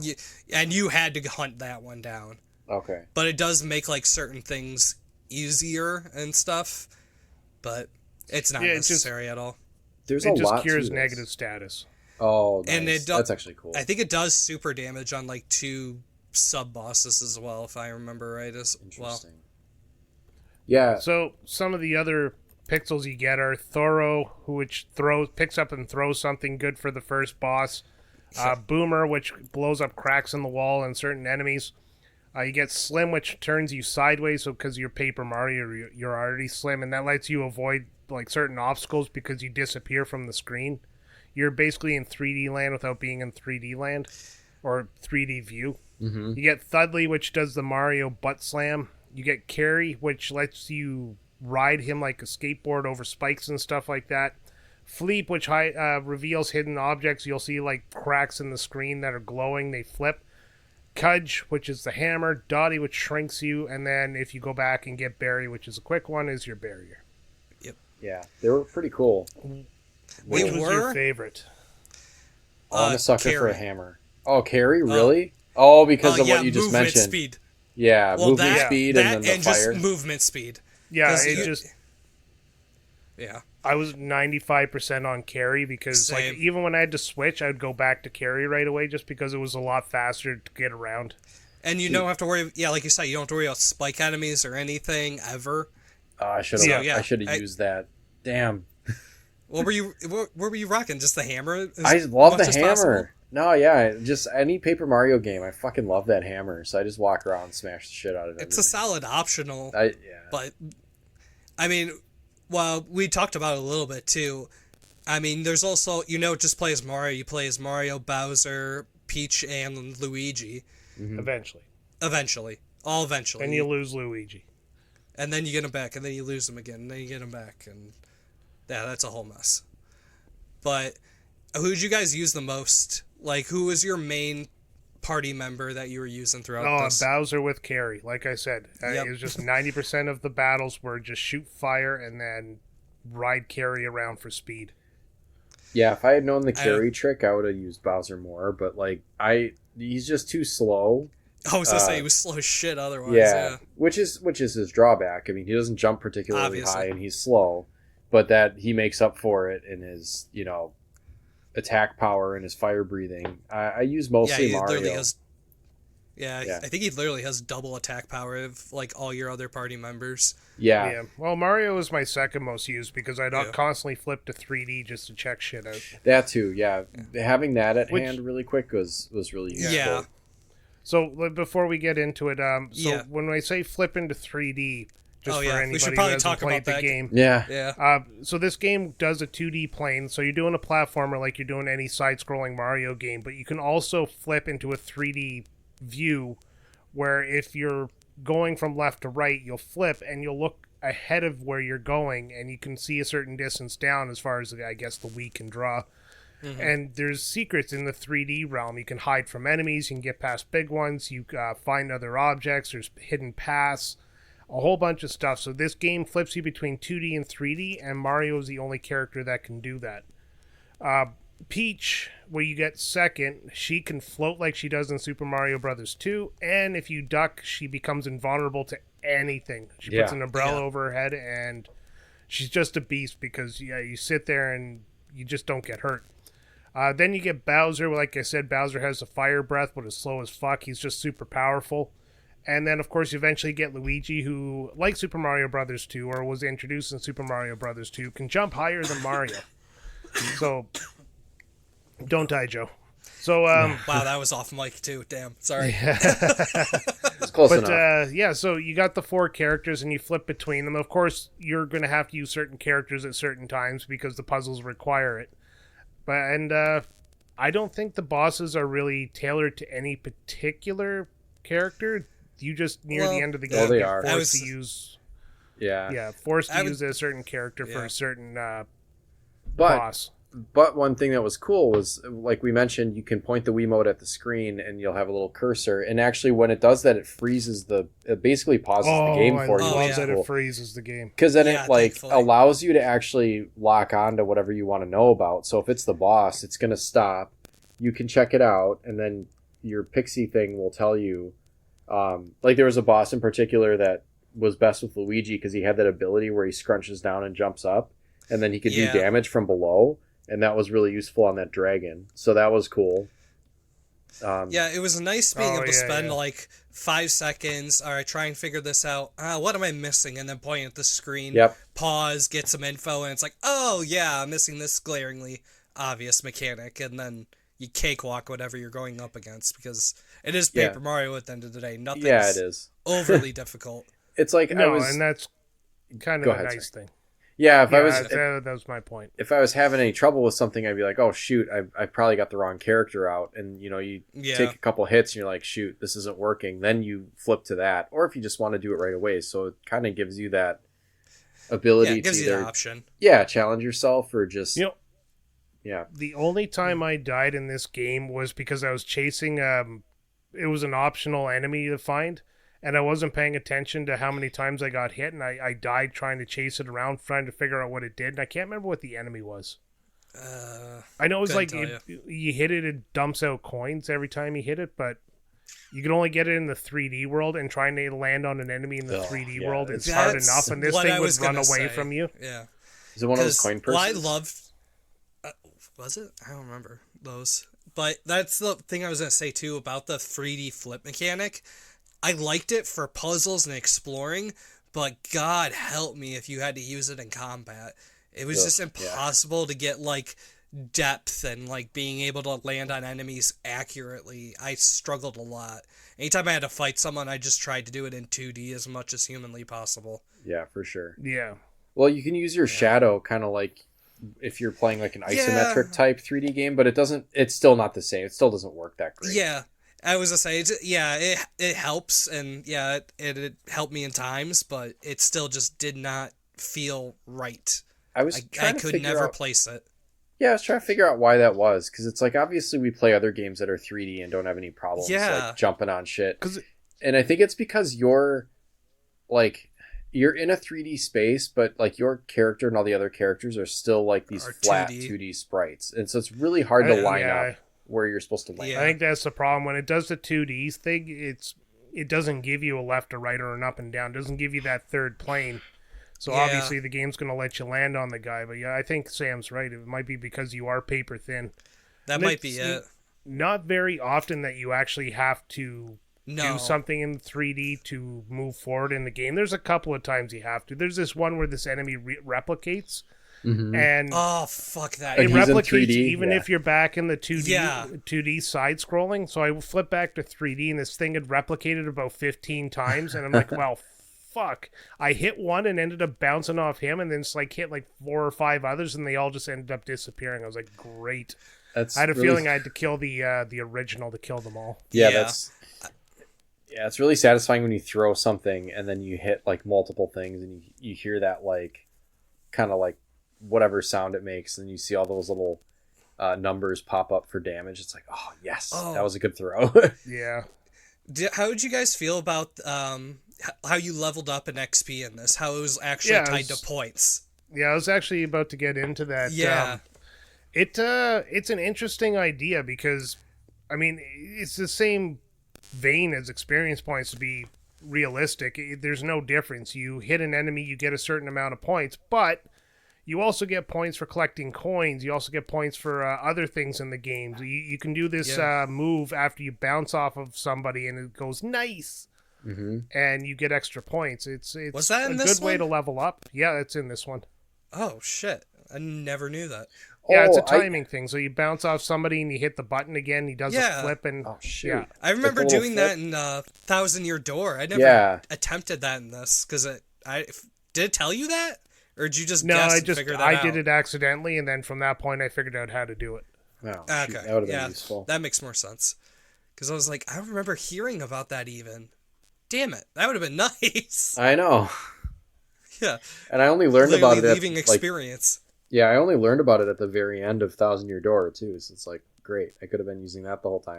And you had to hunt that one down. Okay. But it does make certain things easier and stuff, but it's not necessary at all. It just cures negative status. Oh, nice. And that's actually cool. I think it does super damage on 2 sub bosses as well, if I remember right as well. Yeah. So some of the other pixels you get are Thoro, which picks up and throws something good for the first boss. Boomer, which blows up cracks in the wall and certain enemies. You get Slim, which turns you sideways, so because you're Paper Mario, you're already slim, and that lets you avoid certain obstacles because you disappear from the screen. You're basically in 3D land without being in 3D land or 3D view. Mm-hmm. You get Thudley, which does the Mario butt slam. You get Carry, which lets you ride him like a skateboard over spikes and stuff like that. Fleep, which reveals hidden objects. You'll see cracks in the screen that are glowing. They flip. Cudge, which is the hammer. Dottie, which shrinks you. And then if you go back and get Barry, which is a quick one, is your barrier. Yep. Yeah, they were pretty cool. Which was your favorite? I'm a sucker for a hammer. Oh, Carry? Really? Because of what you just mentioned. Speed. Yeah, movement speed and then the fire. Just movement speed. Yeah, Yeah. I was 95% on Carry because even when I had to switch, I'd go back to Carry right away just because it was a lot faster to get around. And you don't have to worry, like you said, you don't have to worry about spike enemies or anything ever. I should have used that. Damn. What were you rocking? Just the hammer? I love the hammer. Possible? No, yeah, just any Paper Mario game. I fucking love that hammer. So I just walk around and smash the shit out of it. It's a solid optional. Yeah. But I mean, well, we talked about it a little bit too. I mean, there's also just play as Mario. You play as Mario, Bowser, Peach, and Luigi. Mm-hmm. Eventually. All eventually. And you lose Luigi. And then you get him back, and then you lose him again, and then you get him back, and yeah, that's a whole mess. But who did you guys use the most? Who was your main party member that you were using throughout this? Bowser with Carry. Like I said, it was just 90% of the battles were just shoot fire and then ride Carry around for speed. Yeah, if I had known the Carry trick, I would have used Bowser more. But he's just too slow. I was gonna say he was slow as shit otherwise. Yeah, which is his drawback. I mean, he doesn't jump particularly Obviously. high, and he's slow, but that he makes up for it in his attack power and his fire breathing. I use mostly Mario. Literally has. Yeah, I think he literally has double attack power of like all your other party members. Yeah. Well, Mario is my second most used because I don't constantly flip to 3D just to check shit out. That too, yeah. Having that at hand really quick was really useful. Yeah. So before we get into it, when I say flip into 3D, just for anybody we should who probably hasn't talk played about the that game. Yeah. So this game does a 2D plane, so you're doing a platformer like you're doing any side-scrolling Mario game, but you can also flip into a 3D view where if you're going from left to right, you'll flip and you'll look ahead of where you're going and you can see a certain distance down as far as I guess the Wii can draw. Mm-hmm. And there's secrets in the 3D realm. You can hide from enemies, you can get past big ones, you find other objects, there's hidden paths, a whole bunch of stuff. So this game flips you between 2D and 3D, and Mario is the only character that can do that. Peach, where you get second, she can float like she does in Super Mario Bros. 2, and if you duck, she becomes invulnerable to anything. She puts an umbrella over her head, and she's just a beast because you sit there and you just don't get hurt. Then you get Bowser. Like I said, Bowser has a fire breath, but is slow as fuck. He's just super powerful. And then, of course, you eventually get Luigi, who, like Super Mario Bros. 2, or was introduced in Super Mario Bros. 2, can jump higher than Mario. So... Don't die, Joe. So, wow, that was off mic too. Damn, sorry. It's close enough. So you got the 4 characters and you flip between them. Of course, you're going to have to use certain characters at certain times because the puzzles require it. I don't think the bosses are really tailored to any particular character. You just near the end of the game, they get are. forced to use. Forced to use a certain character for a certain boss. But one thing that was cool was, like we mentioned, you can point the Wiimote at the screen and you'll have a little cursor. And actually, when it does that, it basically pauses the game for you. I love that it freezes the game. Because then it thankfully. allows you to actually lock on to whatever you want to know about. So if it's the boss, it's going to stop. You can check it out, and then your pixie thing will tell you. Like there was a boss in particular that was best with Luigi because he had that ability where he scrunches down and jumps up, and then he could do damage from below. And that was really useful on that dragon. So that was cool. It was nice being able to spend like 5 seconds. All right, try and figure this out. What am I missing? And then pointing at the screen. Pause, get some info, and it's like, oh yeah, I'm missing this glaringly obvious mechanic. And then you cakewalk whatever you're going up against because it is Paper Mario at the end of the day. Nothing's it is overly difficult. It's like and that's kind of a nice thing. Yeah, that was my point. If I was having any trouble with something, I'd be like, "Oh shoot, I probably got the wrong character out." And you take a couple hits, and you're like, "Shoot, this isn't working." Then you flip to that, or if you just want to do it right away. So it kind of gives you that ability gives to you either, the option. Challenge yourself or just The only time I died in this game was because I was chasing. It was an optional enemy to find. And I wasn't paying attention to how many times I got hit, and I died trying to chase it around, trying to figure out what it did, and I can't remember what the enemy was. I know it was like you hit it dumps out coins every time you hit it, but you can only get it in the 3D world, and trying to land on an enemy in the 3D world is hard enough, and this thing would run away from you. Yeah. Is it one of those coin purses? Well, I loved... was it? I don't remember those. But that's the thing I was going to say, too, about the 3D flip mechanic. I liked it for puzzles and exploring, but God help me if you had to use it in combat. It was just impossible to get, like, depth and, like, being able to land on enemies accurately. I struggled a lot. Anytime I had to fight someone, I just tried to do it in 2D as much as humanly possible. Yeah, for sure. Yeah. Well, you can use your shadow kind of like if you're playing like an isometric type 3D game, but it's still not the same. It still doesn't work that great. Yeah. I was gonna say, it helps, and it helped me in times, but it still just did not feel right. I could never place it. Yeah, I was trying to figure out why that was, because it's like, obviously we play other games that are 3D and don't have any problems like jumping on shit. And I think it's because you're in a 3D space, but like your character and all the other characters are still like these flat 2D sprites. And so it's really hard to line up. where you're supposed to land. Yeah. I think that's the problem. When it does the 2D thing, it doesn't give you a left or right or an up and down. It doesn't give you that third plane. So Yeah. obviously the game's going to let you land on the guy. But yeah, I think Sam's right. It might be because you are paper thin. That And might be it's it. Not very often that you actually have to No. do something in 3D to move forward in the game. There's a couple of times you have to. There's this one where this enemy replicates. And Oh, fuck that. it And he's in replicates 3D, even yeah. if you're back in the 2D Yeah. 2D side scrolling. So I flipped back to 3D and this thing had replicated about 15 times and I'm like, well, fuck. I hit one and ended up bouncing off him and then it's like hit like 4 or 5 others and they all just ended up disappearing. I was like, great. That's I had a really- feeling I had to kill the original to kill them all. Yeah, Yeah. it's really satisfying when you throw something and then you hit like multiple things and you hear that like kind of like whatever sound it makes and you see all those little numbers pop up for damage. It's like, oh yes, that was a good throw. Yeah. How did you guys feel about how you leveled up in XP in this? How it was actually Yeah, it tied was- to points? Yeah, I was actually about to get into that. Yeah. It's an interesting idea because, I mean, it's the same vein as experience points to be realistic. There's no difference. You hit an enemy, you get a certain amount of points, but you also get points for collecting coins. You also get points for other things in the game. You can do this move after you bounce off of somebody and it goes nice. And you get extra points. It's Was that in a this good way one? to level up. Yeah, it's in this one. Oh, shit. I never knew that. Yeah, it's a Oh, timing thing. So you bounce off somebody and you hit the button again. He does Yeah. a flip and Oh shoot. yeah. I remember Like the little doing flip? that in Thousand Year Door. I never Yeah. attempted that in this because did it tell you that, or did you just No, guess I and just figure that I out? did it accidentally, and then from that point I figured out how to do it. Oh, shoot, Okay, that would have yeah, been useful. that makes more sense. Because I was like, I don't remember hearing about that even. Damn it, that would have been nice. I know. Yeah, And I only learned about literally it leaving like, experience. yeah, I only learned about it at the very end of Thousand Year Door too. So it's like great. I could have been using that the whole time.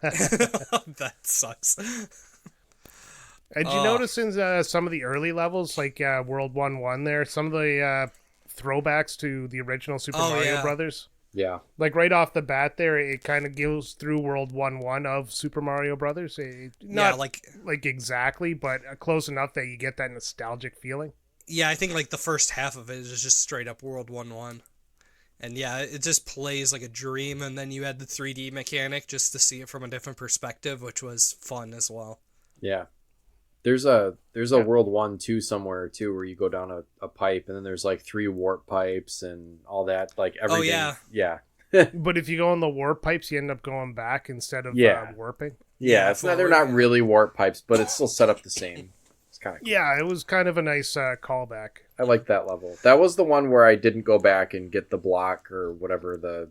That sucks. Did you notice in some of the early levels, like World 1-1 there, some of the throwbacks to the original Super Oh, Mario yeah. Brothers? Yeah. Like right off the bat there, it kind of goes through World 1-1 of Super Mario Brothers. Not like exactly, but close enough that you get that nostalgic feeling. Yeah, I think like the first half of it is just straight up World 1-1. And yeah, it just plays like a dream, and then you had the 3D mechanic just to see it from a different perspective, which was fun as well. Yeah. There's a World 1-2 somewhere too where you go down a pipe and then there's like 3 warp pipes and all that, like everything. yeah. Yeah. But if you go on the warp pipes, you end up going back instead of warping. Yeah, they're not forward. really warp pipes, but it's still set up the same. It's kind of cool. Yeah, it was kind of a nice callback. I like that level. That was the one where I didn't go back and get the block or whatever the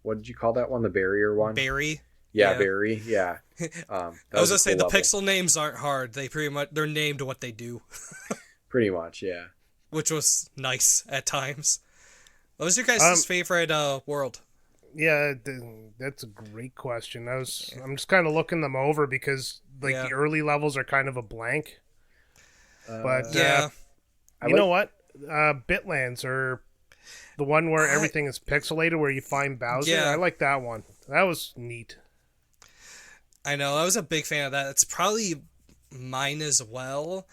what did you call that one? The barrier one? Barry. Yeah, Yeah. Barry. Yeah. I was a gonna say cool the level. pixel names aren't hard. They're named what they do, Pretty much, yeah. which was nice at times. What was your guys' favorite world? Yeah, that's a great question. I'm just kind of looking them over because like Yeah. the early levels are kind of a blank. But Yeah, you know what? Bitlands or the one where everything is pixelated, where you find Bowser. Yeah. I like that one. That was neat. I know. I was a big fan of that. It's probably mine as well.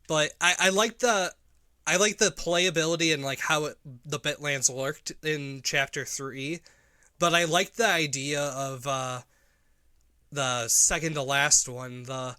But I like the playability and like how the Bitlands worked in Chapter 3. But I like the idea of the second to last one, the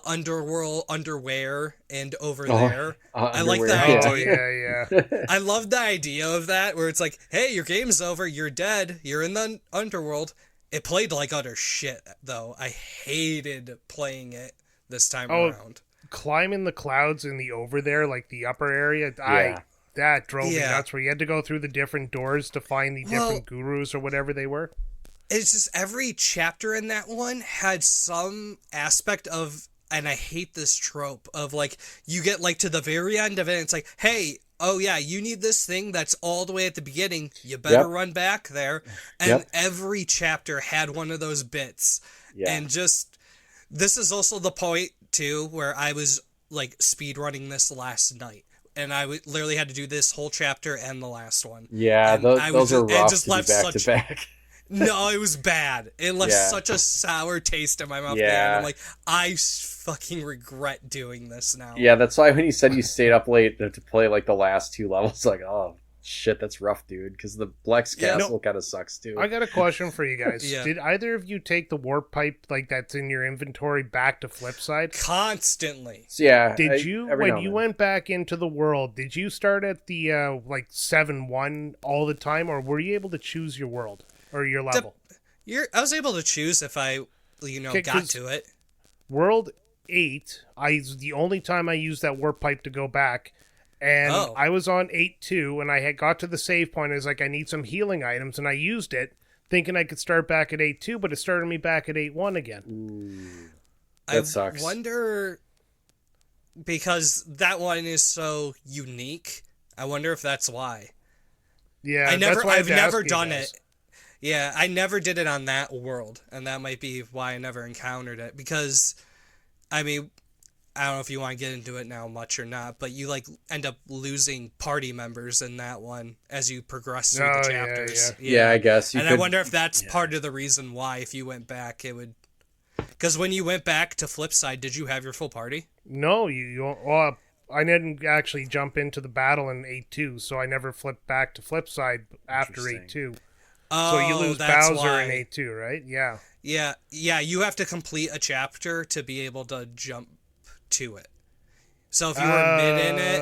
underworld, underwear, and over there. I like the underwear, idea. Oh yeah. I love the idea of that, where it's like, hey, your game's over, you're dead, you're in the underworld. It played like utter shit, though. I hated playing it this time around. Climbing the clouds in the over there, like the upper area. That drove me nuts, where you had to go through the different doors to find the different gurus or whatever they were. It's just every chapter in that one had some aspect of, and I hate this trope of like, you get like to the very end of it and it's like, hey, oh yeah, you need this thing that's all the way at the beginning, you better run back there. And every chapter had one of those bits. And just, this is also the point too where I was like speed running this last night. And I literally had to do this whole chapter and the last one. Yeah, And those are rough just to be left back to back. No, it was bad. It left Yeah. such a sour taste in my mouth. Yeah. Yeah. I'm like, fucking regret doing this now. Yeah, that's why when you said you stayed up late to play like the last 2 levels, like, oh shit, that's rough, dude. Because the Blex Yeah. Castle kind of sucks too. I got a question for you guys. Yeah. Did either of you take the warp pipe like that's in your inventory back to Flipside? Constantly. So, yeah. Did you, every now when and you then. went back into the world, did you start at the like 7-1 all the time, or were you able to choose your world or your level? I was able to choose if I, Okay, got 'cause- to it. World 8, the only time I used that warp pipe to go back, and Oh. I was on 8-2, and I had got to the save point. I was like, I need some healing items, and I used it, thinking I could start back at 8-2, but it started me back at 8-1 again. That sucks. I wonder, because that one is so unique, I wonder if that's why. Yeah, I've that's why I had to never ask you done guys. it. Yeah, I never did it on that world, and that might be why I never encountered it. Because, I mean, I don't know if you want to get into it now much or not, but you end up losing party members in that one as you progress through Oh, the yeah, chapters. Yeah, I guess. I wonder if that's part of the reason why, if you went back, it would. Because when you went back to Flipside, did you have your full party? No, well, I didn't actually jump into the battle in 8-2, so I never flipped back to Flipside after Interesting. 8-2. Oh, So you lose that's Bowser why. in 8-2, right? Yeah. Yeah, you have to complete a chapter to be able to jump to it. So if you were mid in it,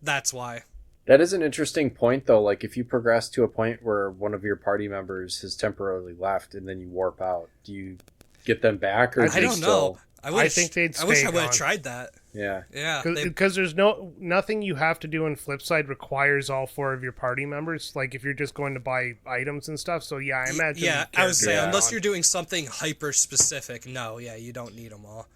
that's why. That is an interesting point, though. Like, if you progress to a point where one of your party members has temporarily left and then you warp out, do you get them back, or do I you don't still... know. I think they'd I wish stay I would have gone. tried that. Yeah. Yeah. Because there's nothing you have to do in Flipside requires all 4 of your party members. Like if you're just going to buy items and stuff. So yeah, I imagine. Yeah, the I would say characters unless are you're doing something hyper specific, no, yeah, you don't need them all.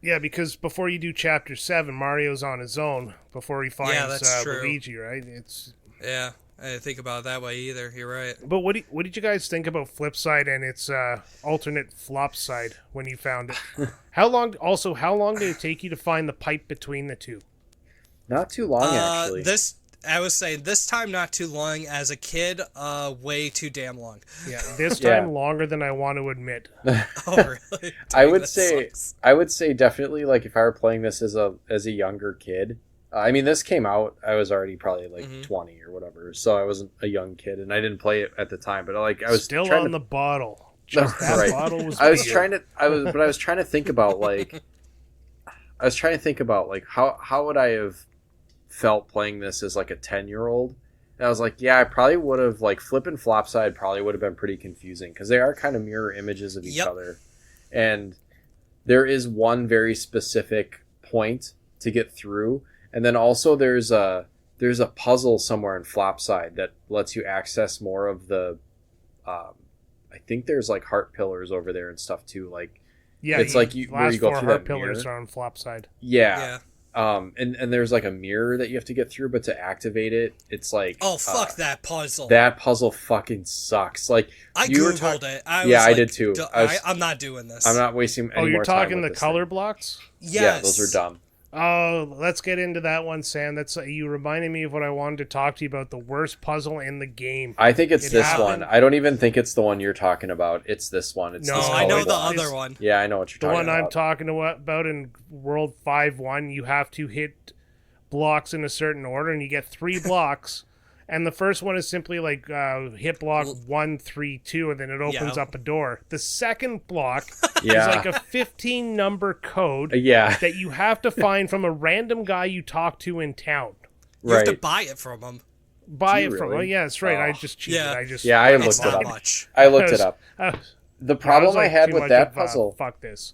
Yeah, because before you do Chapter 7, Mario's on his own before he finds that's true. Luigi, right? It's. Yeah, I didn't think about it that way either. You're right. But what did you guys think about Flipside and its alternate flop side when you found it? How long did it take you to find the pipe between the two? Not too long, actually. I was saying this time not too long. As a kid, way too damn long. Yeah, this Yeah. time longer than I want to admit. Oh really? I Dang, would that say sucks. I would say definitely, like, if I were playing this as a younger kid. I mean, this came out, I was already probably like 20 or whatever, so I wasn't a young kid, and I didn't play it at the time. But like, I was Still trying on to, the bottle. Just that Right. bottle was. I was big. trying to think about like, how would I have felt playing this as like a 10-year-old? And I was like, yeah, I probably would have, like, Flip and Flopside probably would have been pretty confusing because they are kind of mirror images of each Yep. other, and there is one very specific point to get through. And then also there's a puzzle somewhere in Flopside that lets you access more of the I think there's like heart pillars over there and stuff too. Like, Yeah, it's like you where last you go 4 through heart that pillars mirror. are on flop side. Yeah. Yeah. And there's like a mirror that you have to get through, but to activate it, it's like, Oh fuck that puzzle. that puzzle fucking sucks. Like, I you were googled it. I Yeah, was I like, did too. I'm not doing this. I'm not wasting any Oh, more you're time talking with the this color thing. blocks? Yes. Yeah, those are dumb. Oh, let's get into that one, Sam. That's you reminded me of what I wanted to talk to you about. The worst puzzle in the game. I think it's It this happened. one. I don't even think it's the one you're talking about. It's this one. It's No, this Oh, I know color the block. other one. Yeah, I know what you're The talking one I'm about. talking about in World 5-1, you have to hit blocks in a certain order, and you get 3 blocks. And the first one is simply like hit block 1, 3, 2, and then it opens Yeah. up a door. The second block Yeah. is like a 15 number code Yeah, that you have to find from a random guy you talk to in town. You have right. to buy it from them. Buy Do it you from. really? Oh, yeah, that's right. I Oh. just cheated. Yeah. I just. Yeah, I It's looked it not up. much. I looked it up. Uh, The problem I had too with much that of, puzzle, fuck this.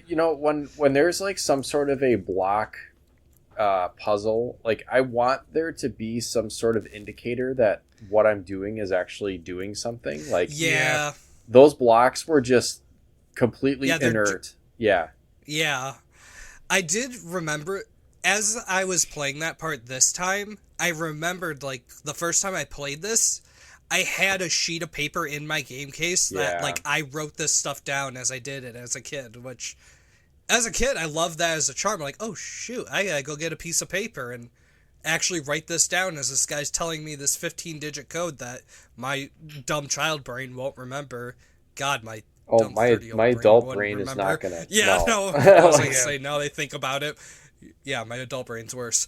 you know, when there's like some sort of a block puzzle, like, I want there to be some sort of indicator that what I'm doing is actually doing something. Like, Yeah. those blocks were just completely Yeah, they're inert. Yeah. Yeah. I did remember, as I was playing that part this time, I remembered, like, the first time I played this, I had a sheet of paper in my game case that, Yeah. like, I wrote this stuff down as I did it as a kid, which, as a kid, I loved that as a charm. Like, oh, shoot, I gotta go get a piece of paper and actually write this down as this guy's telling me this 15-digit code that my dumb child brain won't remember. God, my my adult brain is not gonna. Yeah, no. I was gonna say, now they think about it. Yeah, my adult brain's worse.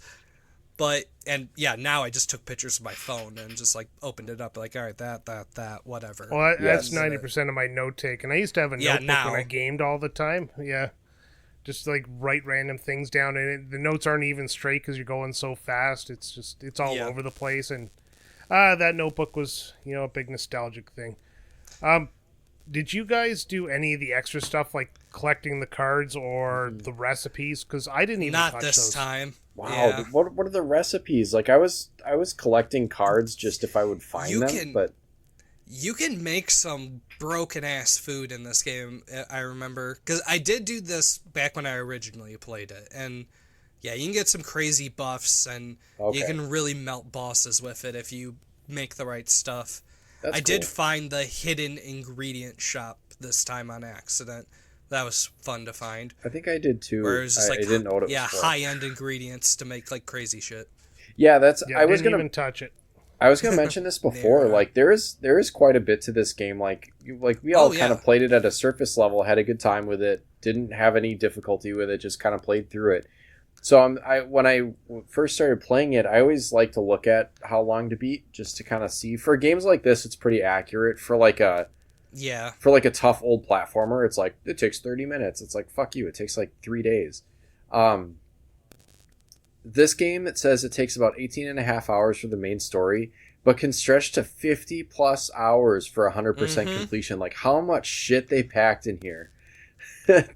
But, and yeah, now I just took pictures of my phone and just like opened it up, like, all right, that, whatever. Well, that's 90% of my note taking. I used to have a notebook now. when I gamed all the time. Yeah. Just like write random things down, and the notes aren't even straight because you're going so fast. It's all over the place. And that notebook was, a big nostalgic thing. Did you guys do any of the extra stuff like collecting the cards or the recipes? Because I didn't even touch those. Not this time. Wow, Yeah. what are the recipes? Like I was collecting cards just if I would find them, but you can make some broken ass food in this game. I remember because I did do this back when I originally played it, and yeah, you can get some crazy buffs, and you can really melt bosses with it if you make the right stuff. I did find the hidden ingredient shop this time on accident. That was fun to find. I think I did too. Where it was just I didn't know what it was for. high-end ingredients to make like crazy shit. Yeah, I was gonna even touch it. I was gonna mention this before. Like there is quite a bit to this game. Like we all kind of played it at a surface level, had a good time with it, didn't have any difficulty with it, just kind of played through it. So when I first started playing it, I always like to look at how long to beat, just to kind of see. For games like this, it's pretty accurate. For like a tough old platformer, it's like it takes 30 minutes. It's like fuck you, it takes like 3 days. This game, it says it takes about 18 and a half hours for the main story, but can stretch to 50 plus hours for 100% completion. Like how much shit they packed in here.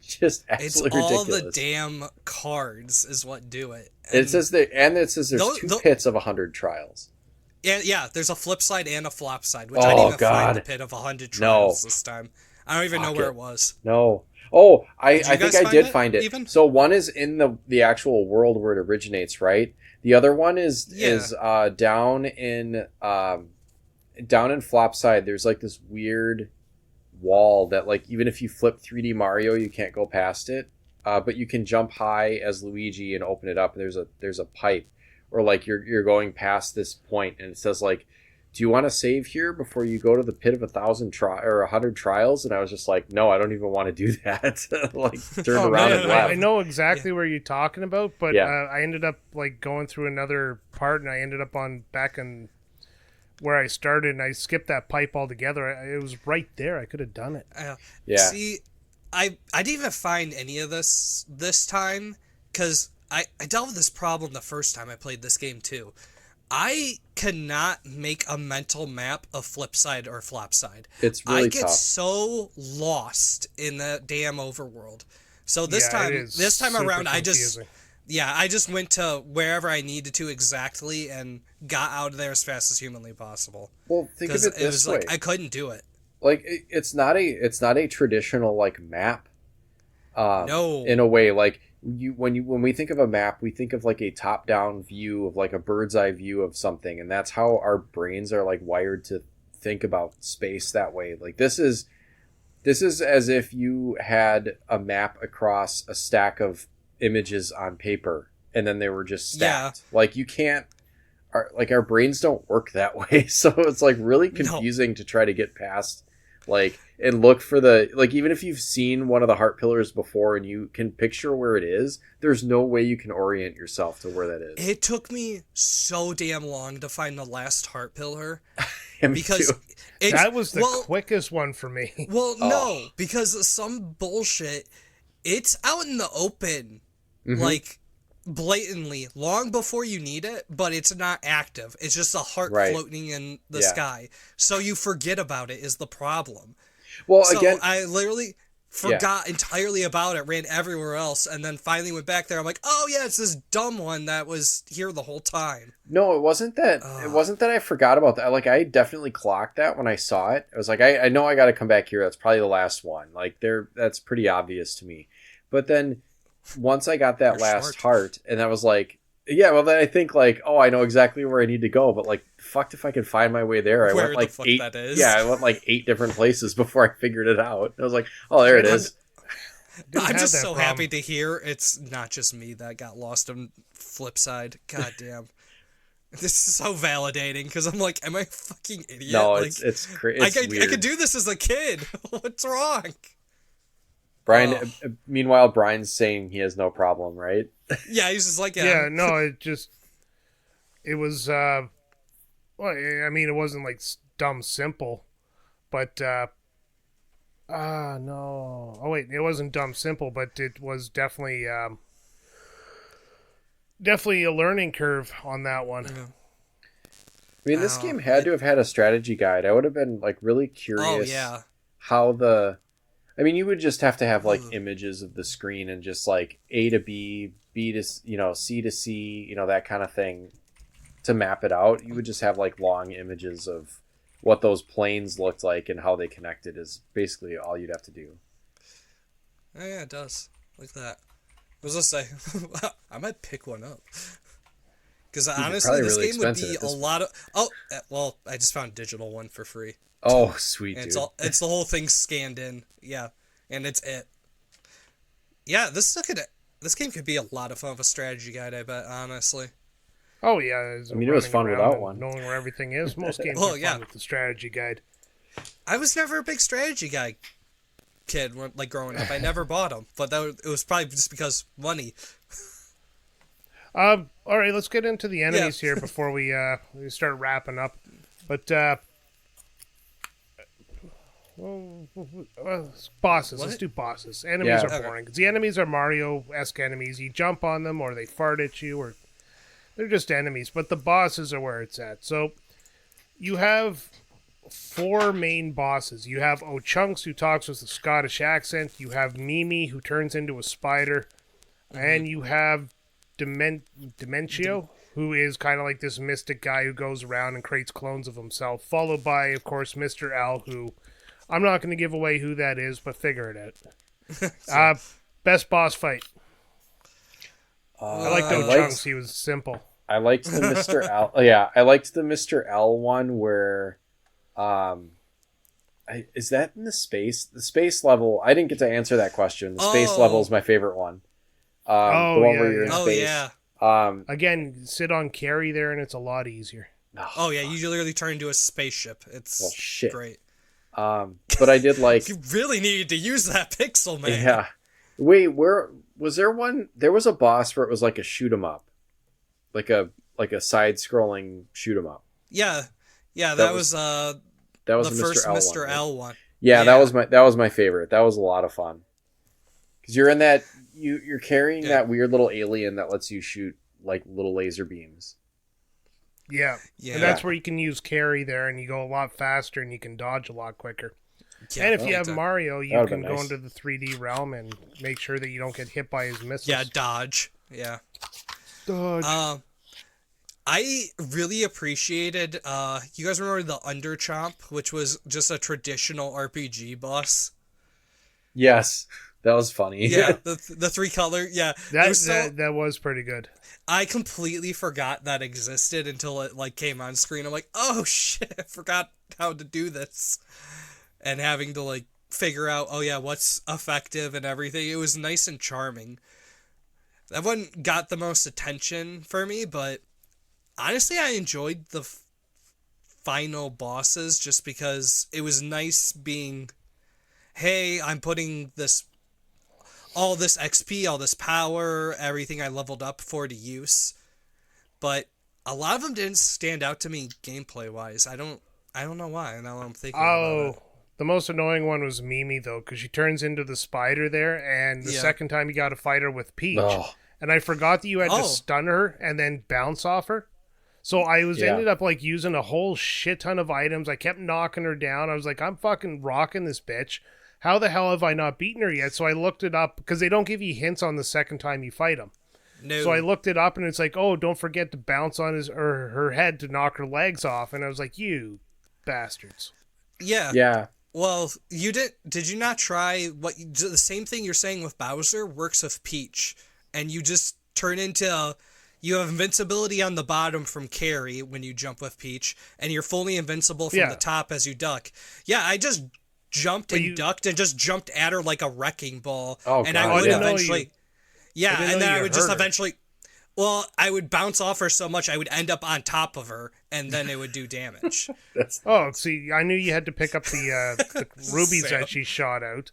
Just absolutely ridiculous. It's all the damn cards is what do it. And it says there's two pits of 100 trials. Yeah, there's a flip side and a flop side, which I didn't even find the pit of 100 trials this time. I don't even know where it was. No. Oh, I think I did find it. Even? So one is in the actual world where it originates, right? The other one is down in Flopside. There's like this weird wall that like even if you flip 3D Mario, you can't go past it. But you can jump high as Luigi and open it up. And there's a pipe, or like you're going past this point, and it says like, do you want to save here before you go to the pit of 100 trials? And I was just like, no, I don't even want to do that. Like turned around and left. I know exactly where you're talking about, but I ended up like going through another part, and I ended up back in where I started, and I skipped that pipe altogether. It was right there. I could have done it. See, I didn't even find any of this time because I dealt with this problem the first time I played this game too. I cannot make a mental map of Flipside or Flopside. It's really tough. I get so lost in the damn overworld. So this time around, I just went to wherever I needed to exactly and got out of there as fast as humanly possible. Well, think of it this way. Like I couldn't do it. Like it's not a traditional like map. No. In a way, like when we think of a map, we think of like a top-down view of like a bird's eye view of something, and that's how our brains are like wired to think about space that way. Like this is as if you had a map across a stack of images on paper, and then they were just stacked. Like you can't. Our brains don't work that way, so it's like really confusing to try to get past. Like and look for even if you've seen one of the heart pillars before and you can picture where it is, there's no way you can orient yourself to where that is. It took me so damn long to find the last heart pillar because that was the quickest one for me. Well, no, because some bullshit. It's out in the open, like blatantly, long before you need it, but it's not active. It's just a heart floating in the sky. So you forget about it is the problem. Well, so again, I literally forgot entirely about it, ran everywhere else, and then finally went back there. I'm like, oh yeah, it's this dumb one that was here the whole time. No, it wasn't that. It wasn't that I forgot about that. Like I definitely clocked that when I saw it. I was like, I know I got to come back here. That's probably the last one. Like that's pretty obvious to me. But then once I got that last heart, and I was like, yeah, well then I think like, oh, I know exactly where I need to go, but like, fucked if I could find my way there. I went like the fuck that is. Yeah, I went like 8 different places before I figured it out. I was like, oh, there it is. I'm just so happy to hear it's not just me that got lost on Flipside. God damn. This is so validating because I'm like, am I a fucking idiot? No, like, it's weird. I could do this as a kid. What's wrong? Brian. Meanwhile, Brian's saying he has no problem, right? Yeah, he's just like, Yeah, no, it was, well, I mean, it wasn't like dumb simple, but, no. Oh, wait, it wasn't dumb simple, but it was definitely, definitely a learning curve on that one. Yeah. I mean, this game had to have had a strategy guide. I would have been like really curious how I mean, you would just have to have like images of the screen and just like A to B, B to, C to C, that kind of thing to map it out. You would just have like long images of what those planes looked like and how they connected is basically all you'd have to do. Oh, yeah, it does. Like that. I was going to say, I might pick one up. Because honestly, this game would be a lot of... Oh, well, I just found a digital one for free. Oh, sweet, dude. It's the whole thing scanned in. Yeah, and it's it. Yeah, this game could be a lot of fun with a strategy guide, I bet, honestly. Oh, yeah. I mean, it was fun without one. Knowing where everything is. Most games are fun with the strategy guide. I was never a big strategy guide kid, like, growing up. I never bought them, but it was probably just because money. All right, let's get into the enemies here before we start wrapping up. But bosses. What? Let's do bosses. Enemies are Okay. boring because the enemies are Mario-esque enemies. You jump on them, or they fart at you, or they're just enemies. But the bosses are where it's at. So you have 4 main bosses. You have O'Chunks, who talks with a Scottish accent. You have Mimi, who turns into a spider, and you have Dementio, who is kind of like this mystic guy who goes around and creates clones of himself, followed by, of course, Mr. L, who I'm not going to give away who that is, but figure it out. Best boss fight. I liked O'Chunks. He was simple. I liked the Mr. L. Yeah, I liked the Mr. L one where, is that in the space level? I didn't get to answer that question. The space level is my favorite one. The one where you're in space. Yeah. Again, sit on carry there, and it's a lot easier. Oh yeah, you literally turn into a spaceship. It's great. But I did like. You really needed to use that pixel, man. Yeah. Wait, where was there one? There was a boss where it was like a shoot 'em up, like a side-scrolling shoot 'em up. Yeah. That was the first Mr. L one. Yeah, that was my favorite. That was a lot of fun. Because you're in that you're carrying that weird little alien that lets you shoot like little laser beams. Yeah. And that's where you can use carry there, and you go a lot faster, and you can dodge a lot quicker. Yeah, and if you have Mario, you can go into the 3D realm and make sure that you don't get hit by his missiles. Yeah, dodge. Yeah. Dodge. I really appreciated, you guys remember the Underchomp, which was just a traditional RPG boss? Yes. That was funny. Yeah, the 3 color. Yeah, that was pretty good. I completely forgot that existed until it like came on screen. I'm like, oh shit, I forgot how to do this, and having to like figure out, oh yeah, what's effective and everything. It was nice and charming. That one got the most attention for me, but honestly, I enjoyed the final bosses just because it was nice being, hey, I'm putting all this XP, all this power, everything I leveled up for to use. But a lot of them didn't stand out to me gameplay-wise. I don't know why, now I'm thinking about it. The most annoying one was Mimi, though, because she turns into the spider there, and the second time you got to fight her with Peach. Oh. And I forgot that you had to stun her and then bounce off her. So I ended up like using a whole shit ton of items. I kept knocking her down. I was like, I'm fucking rocking this bitch. How the hell have I not beaten her yet? So I looked it up, because they don't give you hints on the second time you fight them. No. So I looked it up, and it's like, oh, don't forget to bounce on her head to knock her legs off. And I was like, you bastards. Yeah. Yeah. Well, did you not try the same thing you're saying with Bowser works with Peach, and you just turn into, you have invincibility on the bottom from carry when you jump with Peach, and you're fully invincible from the top as you duck. Yeah, I just jumped and ducked and just jumped at her like a wrecking ball. Oh, and God. I would eventually... Yeah, and then I would just eventually... Well, I would bounce off her so much I would end up on top of her, and then it would do damage. Oh, see, I knew you had to pick up the rubies Sam. that she shot out.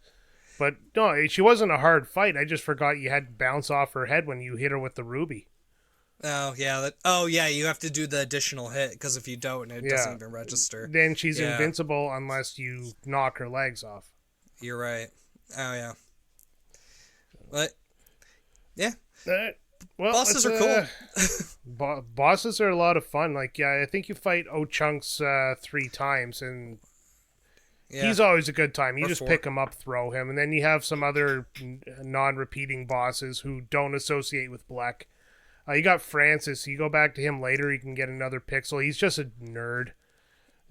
But no, she wasn't a hard fight. I just forgot you had to bounce off her head when you hit her with the ruby. Oh, yeah. You have to do the additional hit, because if you don't, it doesn't even register. Then she's Yeah. invincible unless you knock her legs off. You're right. Oh, yeah. But, yeah. Well, Bosses are cool. Bosses are a lot of fun. Like, yeah, I think you fight O-Chunks 3 times, and Yeah. he's always a good time. You Or just 4. pick him up, throw him, and then you have some other non-repeating bosses who don't associate with Bleck. You got Francis. You go back to him later, you can get another pixel. He's just a nerd.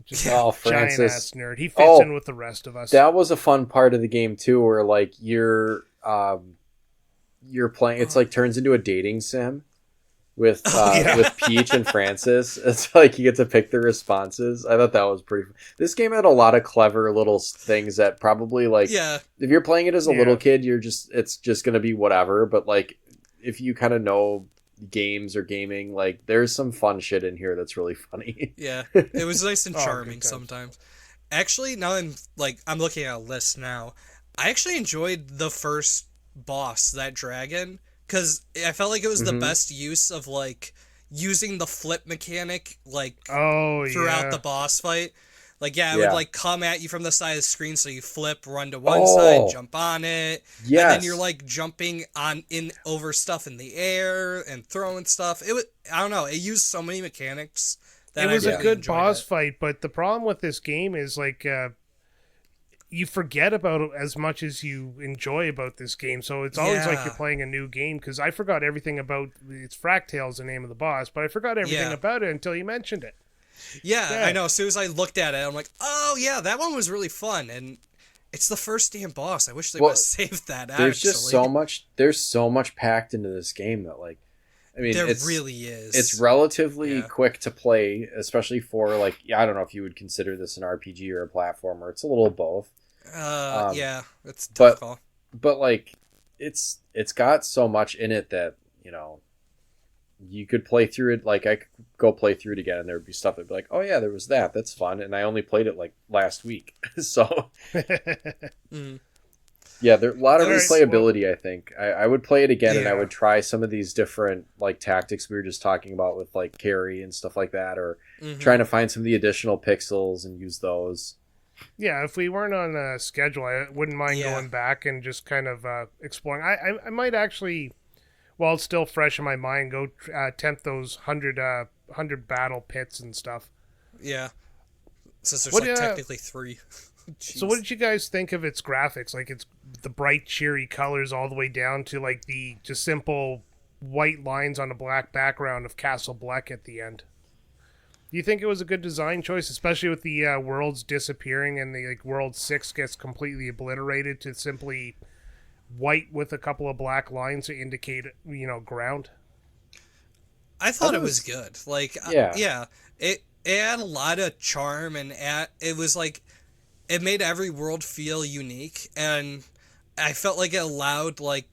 Just a Francis. giant-ass nerd. He fits in with the rest of us. That was a fun part of the game too, where like you're playing. It's like turns into a dating sim with with Peach and Francis. It's like you get to pick the responses. I thought that was pretty. This game had a lot of clever little things that probably like if you're playing it as a little kid, it's just gonna be whatever. But like if you kind of know games or gaming, like there's some fun shit in here that's really funny. Yeah, it was nice and Oh, charming good times. sometimes. Actually, now I'm looking at a list now. I actually enjoyed the first boss, that dragon, because I felt like it was the best use of like using the flip mechanic throughout the boss fight. Like, it would like come at you from the side of the screen, so you flip, run to one side, jump on it, and then you're like jumping over stuff in the air and throwing stuff. It was, I don't know, it used so many mechanics that It was I a really good enjoyed boss it. fight, but the problem with this game is like you forget about it as much as you enjoy about this game. So it's always like you're playing a new game, because I forgot everything about it's Fractale's the name of the boss, but I forgot everything about it until you mentioned it. Yeah, I know. As soon as I looked at it, I'm like, oh yeah, that one was really fun, and it's the first damn boss. I wish they would have saved that. There's just so much. There's so much packed into this game that, like, I mean, there it's, really is. It's relatively quick to play, especially for like, I don't know if you would consider this an RPG or a platformer. It's a little of both. Yeah, it's a tough call. But like, it's got so much in it that, you know, you could play through it. Like, I could go play through it again, and there would be stuff that'd be like, oh yeah, there was that. That's fun. And I only played it like last week, so yeah, there's a lot of replayability. I think I would play it again, and I would try some of these different like tactics we were just talking about with like carry and stuff like that, or trying to find some of the additional pixels and use those. Yeah, if we weren't on a schedule, I wouldn't mind going back and just kind of exploring. I might actually, while it's still fresh in my mind, go attempt those 100 battle pits and stuff. Yeah, since there's technically 3. So what did you guys think of its graphics? Like, it's the bright, cheery colors all the way down to like the just simple white lines on a black background of Castle Bleck at the end. Do you think it was a good design choice, especially with the worlds disappearing and the like World 6 gets completely obliterated to simply white with a couple of black lines to indicate, you know, ground? I thought it was good. Like, it had a lot of charm, and it was like, it made every world feel unique, and I felt like it allowed like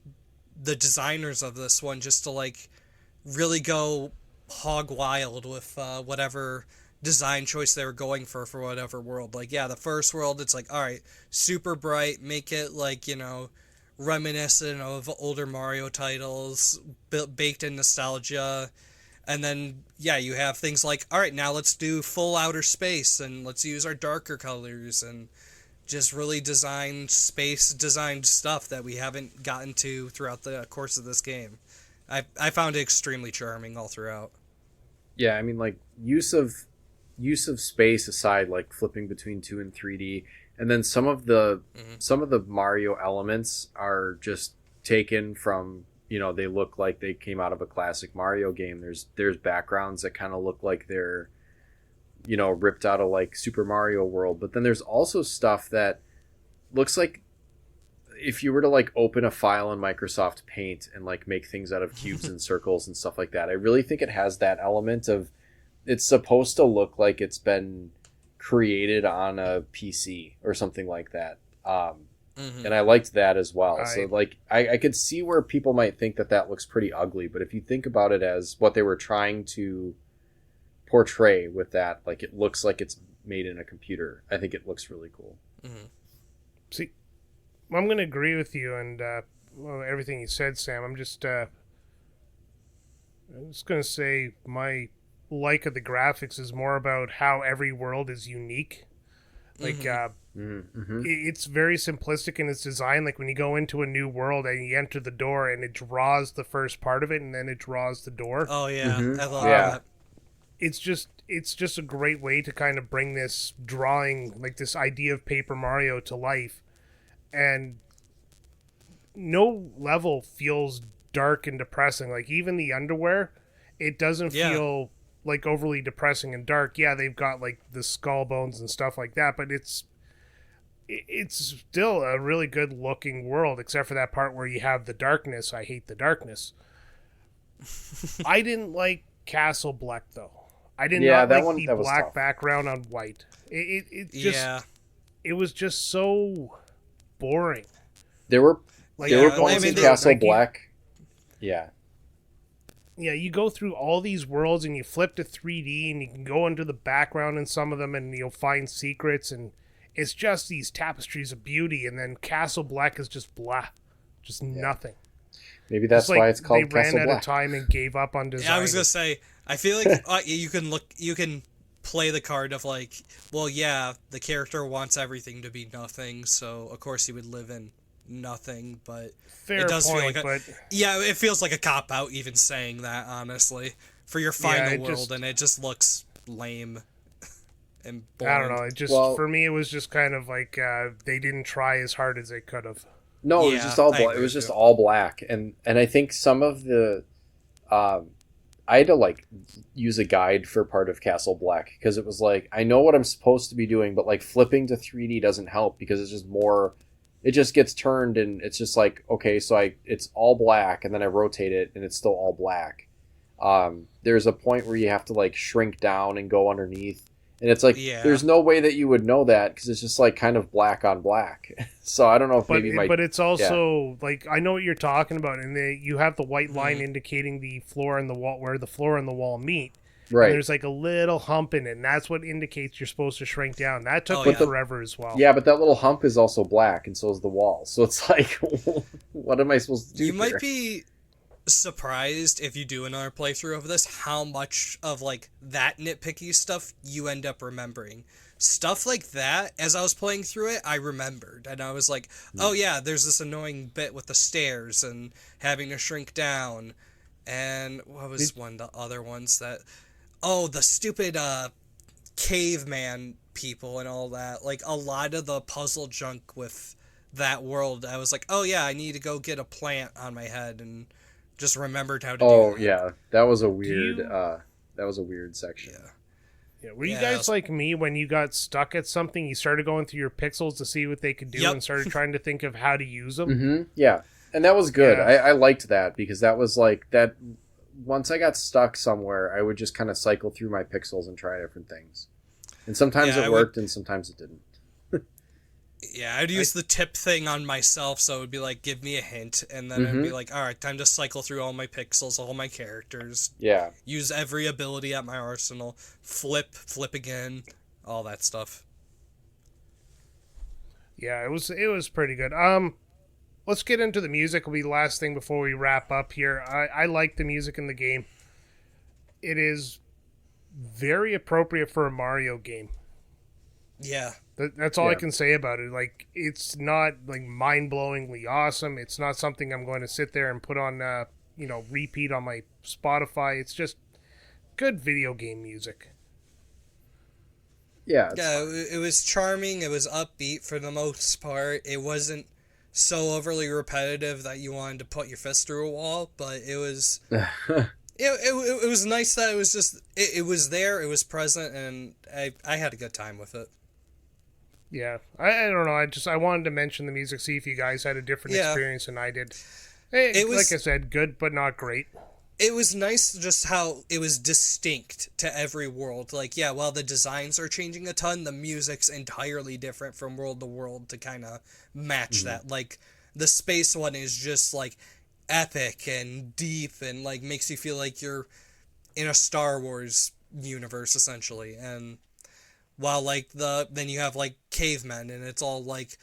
the designers of this one just to like really go hog wild with whatever design choice they were going for whatever world. Like, the first world, it's like, all right, super bright, make it like, you know, reminiscent of older Mario titles, baked in nostalgia. And then you have things like, all right, now let's do full outer space, and let's use our darker colors, and just really designed stuff that we haven't gotten to throughout the course of this game. I found it extremely charming all throughout. Yeah, I mean, like, use of space aside, like flipping between 2 and 3D, and then some of the Mario elements are just taken from, you know, they look like they came out of a classic Mario game. There's backgrounds that kind of look like they're, you know, ripped out of like Super Mario World, but then there's also stuff that looks like if you were to like open a file in Microsoft Paint and like make things out of cubes and circles and stuff like that. I really think it has that element of, it's supposed to look like it's been created on a PC or something like that. And I liked that as well. So like I could see where people might think that looks pretty ugly, but if you think about it as what they were trying to portray with that, like it looks like it's made in a computer. I think it looks really cool. See, I'm going to agree with you and everything you said, Sam. I'm just going to say my like of the graphics is more about how every world is unique. Like, it's very simplistic in its design. Like when you go into a new world and you enter the door and it draws the first part of it and then it draws the door. Oh yeah, I love that. It's just a great way to kind of bring this drawing, like this idea of Paper Mario to life. And no level feels dark and depressing. Like even the underwear, it doesn't feel like overly depressing and dark. Yeah, they've got like the skull bones and stuff like that, but it's still a really good looking world, except for that part where you have the darkness. I hate the darkness. I didn't like Castle Black though. I did not like the black background on white. It was just so boring. There were points in Castle Black. Yeah, you go through all these worlds and you flip to 3D and you can go into the background in some of them and you'll find secrets and it's just these tapestries of beauty, and then Castle Black is just blah. Just nothing. Maybe that's why it's called Castle Black. They ran out of time and gave up on design. Yeah, I was going to say, I feel like you can play the card of like, well, yeah, the character wants everything to be nothing, so of course he would live in nothing, but it does feel like it feels like a cop-out even saying that, honestly, for your final world, and it just looks lame and boring. I don't know, for me it was just kind of like they didn't try as hard as they could have. No, it was just all black. It was just all black, and I think some of the I had to like use a guide for part of Castle Black because it was like I know what I'm supposed to be doing, but like flipping to 3D doesn't help because it's just more. It just gets turned and it's just like okay, so it's all black, and then I rotate it and it's still all black. There's a point where you have to like shrink down and go underneath. And it's like, there's no way that you would know that because it's just like kind of black on black. So I don't know if but it's also like, I know what you're talking about. And you have the white line indicating the floor and the wall, where the floor and the wall meet. Right. And there's like a little hump in it. And that's what indicates you're supposed to shrink down. That took me forever as well. Yeah, but that little hump is also black and so is the wall. So it's like, what am I supposed to do? You might be surprised if you do another playthrough of this how much of like that nitpicky stuff you end up remembering. Stuff like that, as I was playing through it, I remembered, and I was like, oh yeah, there's this annoying bit with the stairs and having to shrink down, and what was one of the other ones that the stupid caveman people and all that. Like a lot of the puzzle junk with that world, I was like, oh yeah, I need to go get a plant on my head, and just remembered how to do that. Oh, yeah. That was a weird section. Yeah. Were you guys like me when you got stuck at something, you started going through your pixels to see what they could do and started trying to think of how to use them? Mm-hmm. Yeah. And that was good. Yeah. I liked that because that was like that. Once I got stuck somewhere, I would just kind of cycle through my pixels and try different things. And sometimes it worked and sometimes it didn't. Yeah, I'd use the tip thing on myself, so it would be like, give me a hint, and then it'd be like, all right, time to cycle through all my pixels, all my characters. Yeah. Use every ability at my arsenal. Flip again, all that stuff. Yeah, it was pretty good. Let's get into the music. It'll be the last thing before we wrap up here. I like the music in the game. It is very appropriate for a Mario game. Yeah. That's all I can say about it. Like, it's not like mind-blowingly awesome. It's not something I'm going to sit there and put on, repeat on my Spotify. It's just good video game music. Yeah. Yeah, it was charming. It was upbeat for the most part. It wasn't so overly repetitive that you wanted to put your fist through a wall, but it was... it was nice that it was just... It was there, it was present, and I had a good time with it. Yeah, I don't know. I wanted to mention the music, see if you guys had a different experience than I did. It was, like I said, good but not great. it was nice just how it was distinct to every world. Like, yeah, while the designs are changing a ton, the music's entirely different from world to world to kind of match that. Like, the space one is just, like, epic and deep and, like, makes you feel like you're in a Star Wars universe, essentially. And while, like, then you have, like, cavemen, and it's all, like,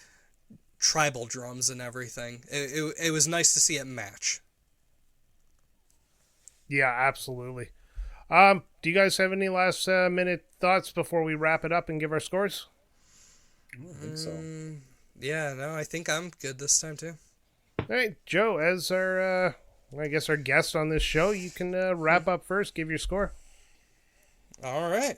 tribal drums and everything. It was nice to see it match. Yeah, absolutely. Do you guys have any last minute thoughts before we wrap it up and give our scores? I don't think so. Yeah, no, I think I'm good this time, too. All right, Joe, as our, I guess our guest on this show, you can wrap up first, give your score. All right.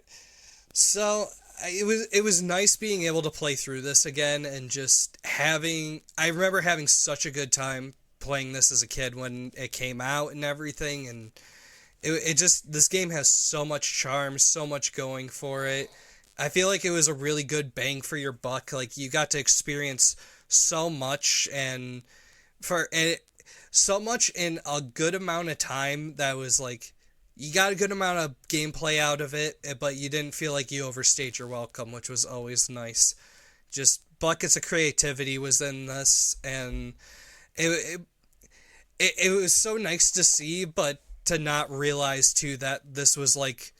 So it was nice being able to play through this again and just having. I remember having such a good time playing this as a kid when it came out and everything, and it just, this game has so much charm, so much going for it. I feel like it was a really good bang for your buck. Like, you got to experience so much and so much in a good amount of time that was like, you got a good amount of gameplay out of it, but you didn't feel like you overstayed your welcome, which was always nice. Just buckets of creativity was in this, and it was so nice to see, but to not realize too that this was like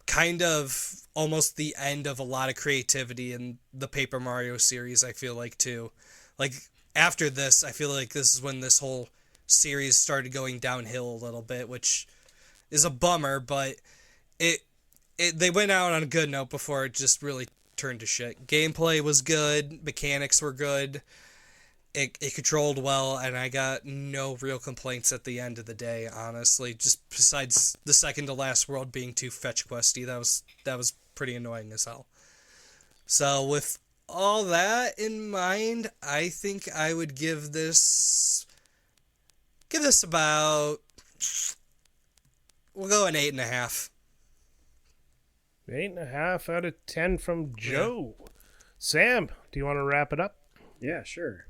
kind of almost the end of a lot of creativity in the Paper Mario series, I feel like, too. Like, after this, I feel like this is when this whole series started going downhill a little bit, which is a bummer, but they went out on a good note before it just really turned to shit. Gameplay was good, mechanics were good, it controlled well, and I got no real complaints at the end of the day, honestly. Just besides the second to last world being too fetch questy, that was pretty annoying as hell. So with all that in mind, I think I would give this about, we'll go an 8.5. 8.5 out of 10 from Joe. Yeah. Sam, do you want to wrap it up? Yeah, sure.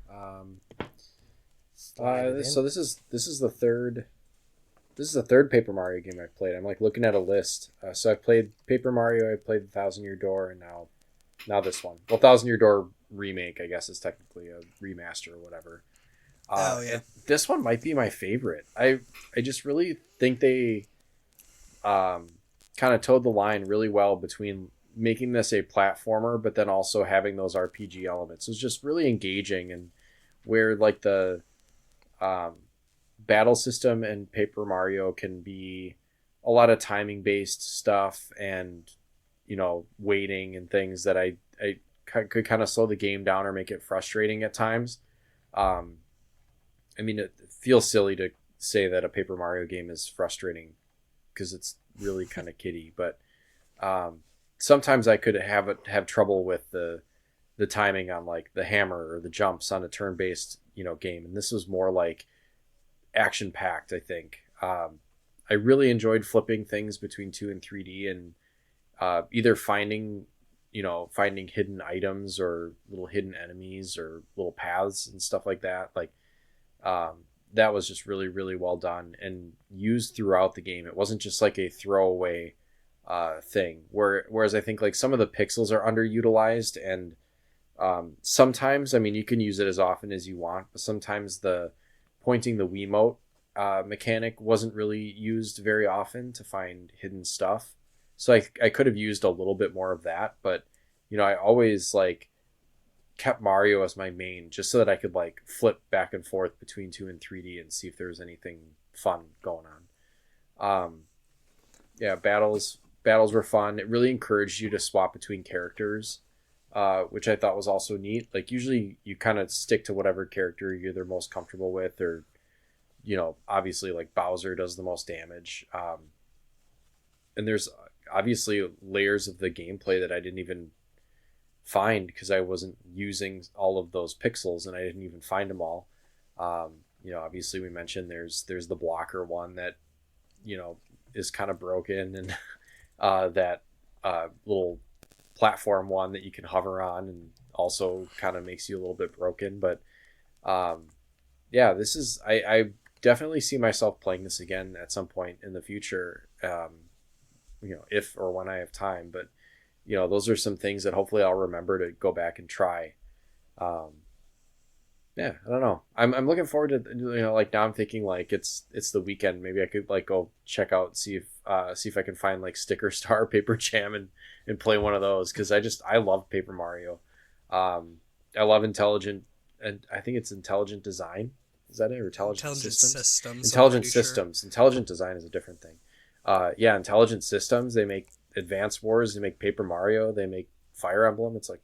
So this is the third Paper Mario game I've played. I'm like looking at a list. So I've played Paper Mario, I played the Thousand Year Door, and now this one. Well, Thousand Year Door remake, I guess, is technically a remaster or whatever. This one might be my favorite. I just really think they kind of towed the line really well between making this a platformer, but then also having those RPG elements. It was just really engaging, and where like the battle system in Paper Mario can be a lot of timing based stuff and, you know, waiting and things that I could kind of slow the game down or make it frustrating at times. I mean, it feels silly to say that a Paper Mario game is frustrating because it's really kind of kiddie, but sometimes I could have trouble with the timing on like the hammer or the jumps on a turn-based, you know, game. And this was more like action-packed, I think. I really enjoyed flipping things between 2 and 3D and either finding hidden items or little hidden enemies or little paths and stuff like that. Like, that was just really, really well done and used throughout the game. It wasn't just like a throwaway thing. Whereas I think like some of the pixels are underutilized, and sometimes, I mean, you can use it as often as you want, but sometimes the pointing the Wiimote mechanic wasn't really used very often to find hidden stuff. So I could have used a little bit more of that, but you know, I always like kept Mario as my main just so that I could like flip back and forth between 2 and 3D and see if there was anything fun going on. Yeah, battles were fun. It really encouraged you to swap between characters, which I thought was also neat. Like, usually you kind of stick to whatever character you're the most comfortable with, or, you know, obviously like Bowser does the most damage. And there's obviously layers of the gameplay that I didn't even find because I wasn't using all of those pixels and I didn't even find them all. You know, obviously we mentioned there's the blocker one that, you know, is kind of broken, and that little platform one that you can hover on and also kind of makes you a little bit broken. But yeah, this is, I definitely see myself playing this again at some point in the future, if or when I have time. But, those are some things that hopefully I'll remember to go back and try. Yeah, I don't know. I'm looking forward to, like now I'm thinking like it's the weekend. Maybe I could like go check out, see if I can find like Sticker Star, Paper Jam and play one of those. Cause I love Paper Mario. I love intelligent, and I think it's intelligent design. Is that it? Or intelligent systems? Intelligent systems. Sure. Intelligent design is a different thing. Intelligent systems. They make Advance Wars. They make Paper Mario. They make Fire Emblem. It's like,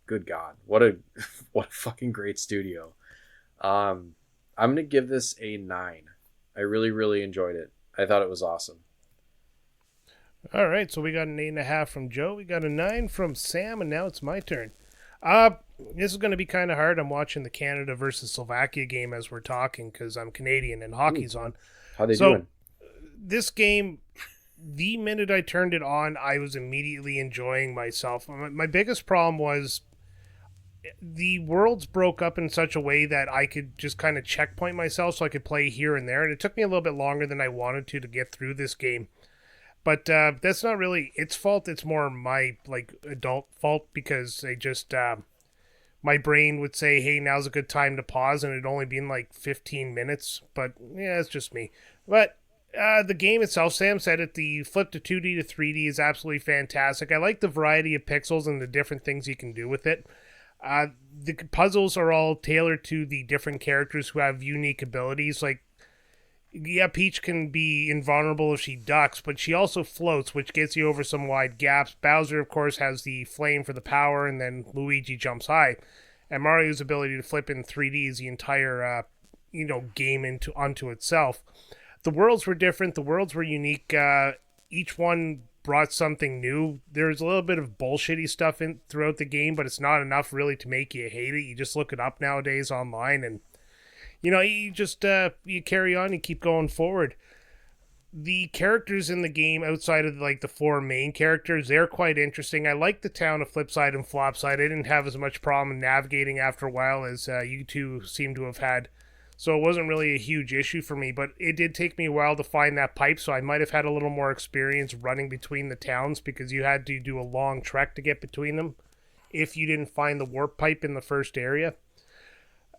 good God, what a fucking great studio. I'm gonna give this a 9. I really, really enjoyed it. I thought it was awesome. All right, so we got an 8.5 from Joe. We got a 9 from Sam, and now it's my turn. This is going to be kind of hard. I'm watching the Canada versus Slovakia game as we're talking because I'm Canadian and hockey's on. How they doing? This game, the minute I turned it on, I was immediately enjoying myself. My biggest problem was the worlds broke up in such a way that I could just kind of checkpoint myself so I could play here and there. And it took me a little bit longer than I wanted to get through this game. But that's not really its fault. It's more my adult fault because they just my brain would say, hey, now's a good time to pause. And it'd only been 15 minutes. But yeah, it's just me. But the game itself, Sam said it, the flip to 2D to 3D is absolutely fantastic. I like the variety of pixels and the different things you can do with it. The puzzles are all tailored to the different characters who have unique abilities. Peach can be invulnerable if she ducks, but she also floats, which gets you over some wide gaps. Bowser, of course, has the flame for the power, and then Luigi jumps high. And Mario's ability to flip in 3D is the entire, game onto itself. The worlds were different. The worlds were unique. Each one brought something new. There's a little bit of bullshitty stuff throughout the game, but it's not enough really to make you hate it. You just look it up nowadays online, and you just you carry on, you keep going forward. The characters in the game, outside of the 4 main characters, they're quite interesting. I like the town of Flipside and Flopside. I didn't have as much problem navigating after a while as you two seem to have had. So it wasn't really a huge issue for me, but it did take me a while to find that pipe, so I might have had a little more experience running between the towns because you had to do a long trek to get between them if you didn't find the warp pipe in the first area.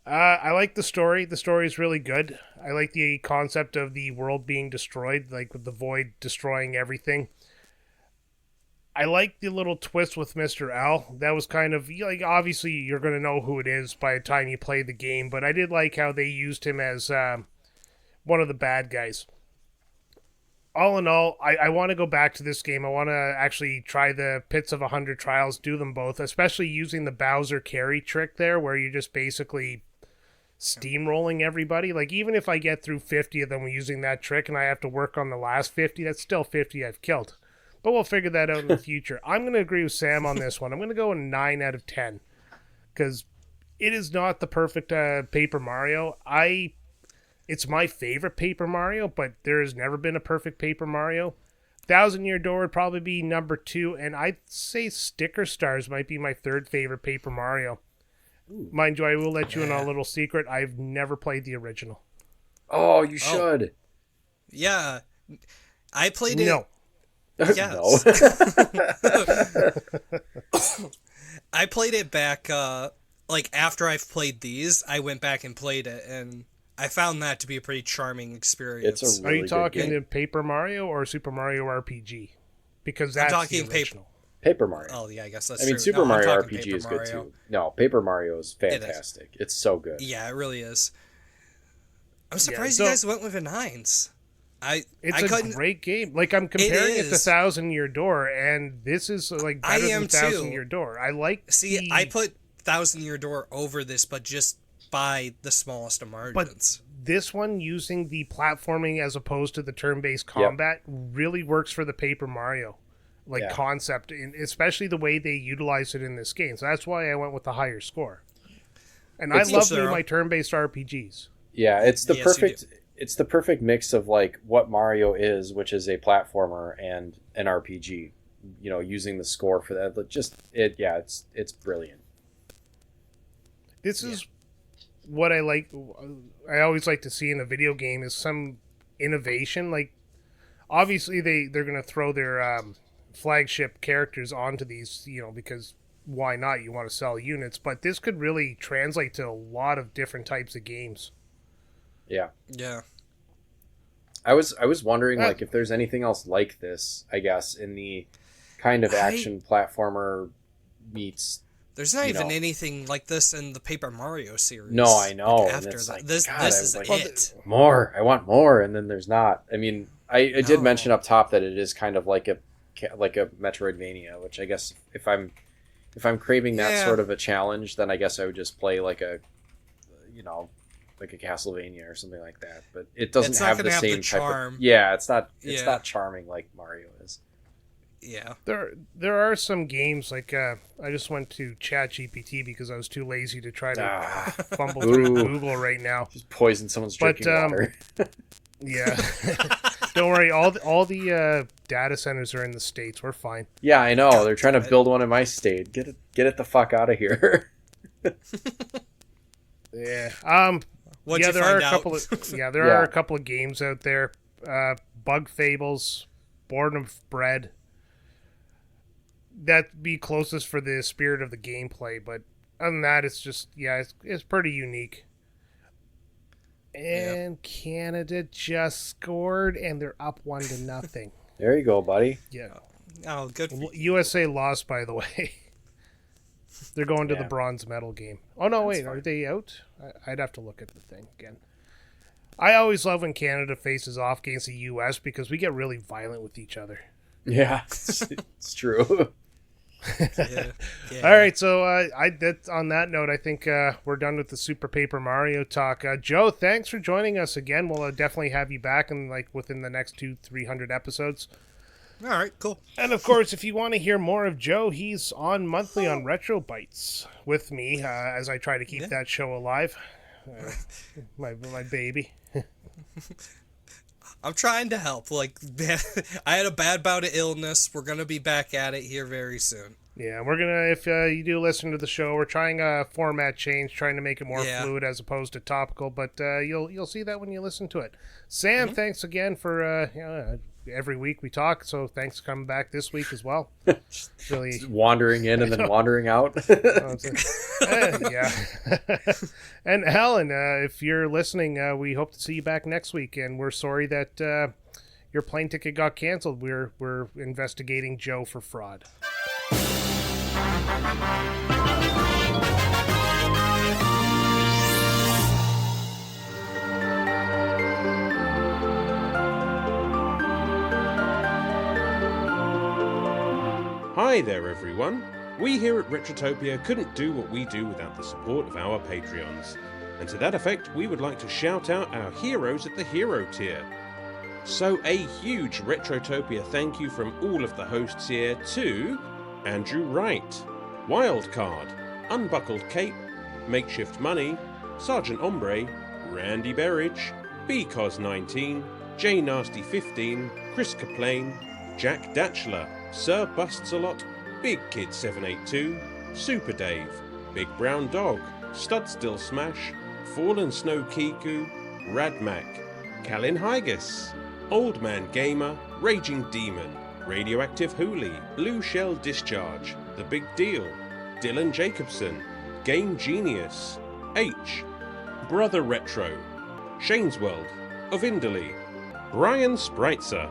I like the story. The story is really good. I like the concept of the world being destroyed, with the void destroying everything. I like the little twist with Mr. L. That was kind of, obviously you're going to know who it is by the time you play the game, but I did like how they used him as one of the bad guys. All in all, I want to go back to this game. I want to actually try the Pits of 100 Trials, do them both, especially using the Bowser carry trick there, where you're just basically steamrolling everybody. Even if I get through 50 of them using that trick and I have to work on the last 50, that's still 50 I've killed. But we'll figure that out in the future. I'm going to agree with Sam on this one. I'm going to go a 9 out of 10. Because it is not the perfect Paper Mario. It's my favorite Paper Mario, but there has never been a perfect Paper Mario. Thousand Year Door would probably be number 2. And I'd say Sticker Stars might be my 3rd favorite Paper Mario. Ooh. Mind you, I will let you in on a little secret. I've never played the original. Oh, you should. Yeah. I played it. No. Yes. I played it back, after I've played these, I went back and played it, and I found that to be a pretty charming experience. It's a really Are you talking to Paper Mario or Super Mario RPG? Because that's I'm talking the original. Paper Mario. Oh, yeah, I guess that's true. I mean, Super Mario RPG Paper is Mario. good, too. No, Paper Mario is fantastic. It's so good. Yeah, it really is. I'm surprised you guys went with a 9s. It's a great game. I'm comparing it to Thousand Year Door, and this is better than Thousand Year Door. I put Thousand Year Door over this, but just by the smallest of margins. But this one, using the platforming as opposed to the turn-based combat, really works for the Paper Mario concept, and especially the way they utilize it in this game. So that's why I went with the higher score. And I love doing my turn-based RPGs. Yeah, it's the perfect. It's the perfect mix of what Mario is, which is a platformer, and an RPG. Using the score for that, it's brilliant. This is what I always like to see in a video game is some innovation. Like, obviously they're going to throw their flagship characters onto these, because why not? You want to sell units, but this could really translate to a lot of different types of games. Yeah. Yeah. I was wondering like if there's anything else like this, I guess, in the kind of action platformer meets. There's not even anything like this in the Paper Mario series. No, I know. Like, after that, this is like, it. More. I want more, and then there's not. I mean, I did mention up top that it is kind of like a Metroidvania, which I guess if I'm craving that sort of a challenge, then I guess I would just play like a like a Castlevania or something like that. But it doesn't have the same charm. Type of, yeah, it's not charming like Mario is. Yeah. There are some games like I just went to ChatGPT because I was too lazy to try to fumble through Google right now. Just poison someone's drinking water. Yeah. Don't worry, all the data centers are in the States. We're fine. Yeah, I know. They're trying to build one in my state. Get it the fuck out of here. Yeah. There are a couple of games out there. Bug Fables, Born of Bread. That'd be closest for the spirit of the gameplay, but other than that, it's just it's pretty unique. And Canada just scored, and they're up 1-0. There you go, buddy. Yeah. Oh, good. USA lost, by the way. They're going to the bronze medal game. Oh, no, wait. Are they out? I'd have to look at the thing again. I always love when Canada faces off against the U.S. because we get really violent with each other. Yeah, it's true. Yeah. All right, so on that note, I think we're done with the Super Paper Mario talk. Joe, thanks for joining us again. We'll definitely have you back within the next 200-300 episodes. All right, cool. And of course, if you want to hear more of Joe, he's on monthly on Retro Bites with me as I try to keep that show alive. My baby. I'm trying to help. Like, I had a bad bout of illness. We're gonna be back at it here very soon. Yeah, we're gonna. If you do listen to the show, we're trying a format change, trying to make it more fluid as opposed to topical. But you'll see that when you listen to it. Sam, thanks again for every week we talk. So thanks for coming back this week as well. Really just wandering in and then wandering out. Yeah. And Helen, if you're listening, we hope to see you back next week. And we're sorry that your plane ticket got canceled. We're investigating Joe for fraud. Hi there everyone! We here at Retrotopia couldn't do what we do without the support of our Patreons. And to that effect, we would like to shout out our heroes at the hero tier. So a huge Retrotopia thank you from all of the hosts here to Andrew Wright, Wildcard, Unbuckled Cape, Makeshift Money, Sergeant Ombre, Randy Berridge, BCOS19, J Nasty 15, Chris Kaplane, Jack Datchler, Sir Busts-A-Lot, Big Kid 782, Super Dave, Big Brown Dog, Stud Still Smash, Fallen Snow Kiku, Radmac, Calin Hygus, Old Man Gamer, Raging Demon, Radioactive Hooli, Blue Shell Discharge, The Big Deal, Dylan Jacobson, Game Genius, H, Brother Retro, Shane's World, Ovindally, Brian Spritzer.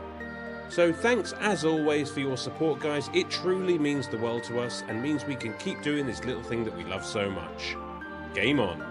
So thanks as always for your support, guys. It truly means the world to us and means we can keep doing this little thing that we love so much. Game on.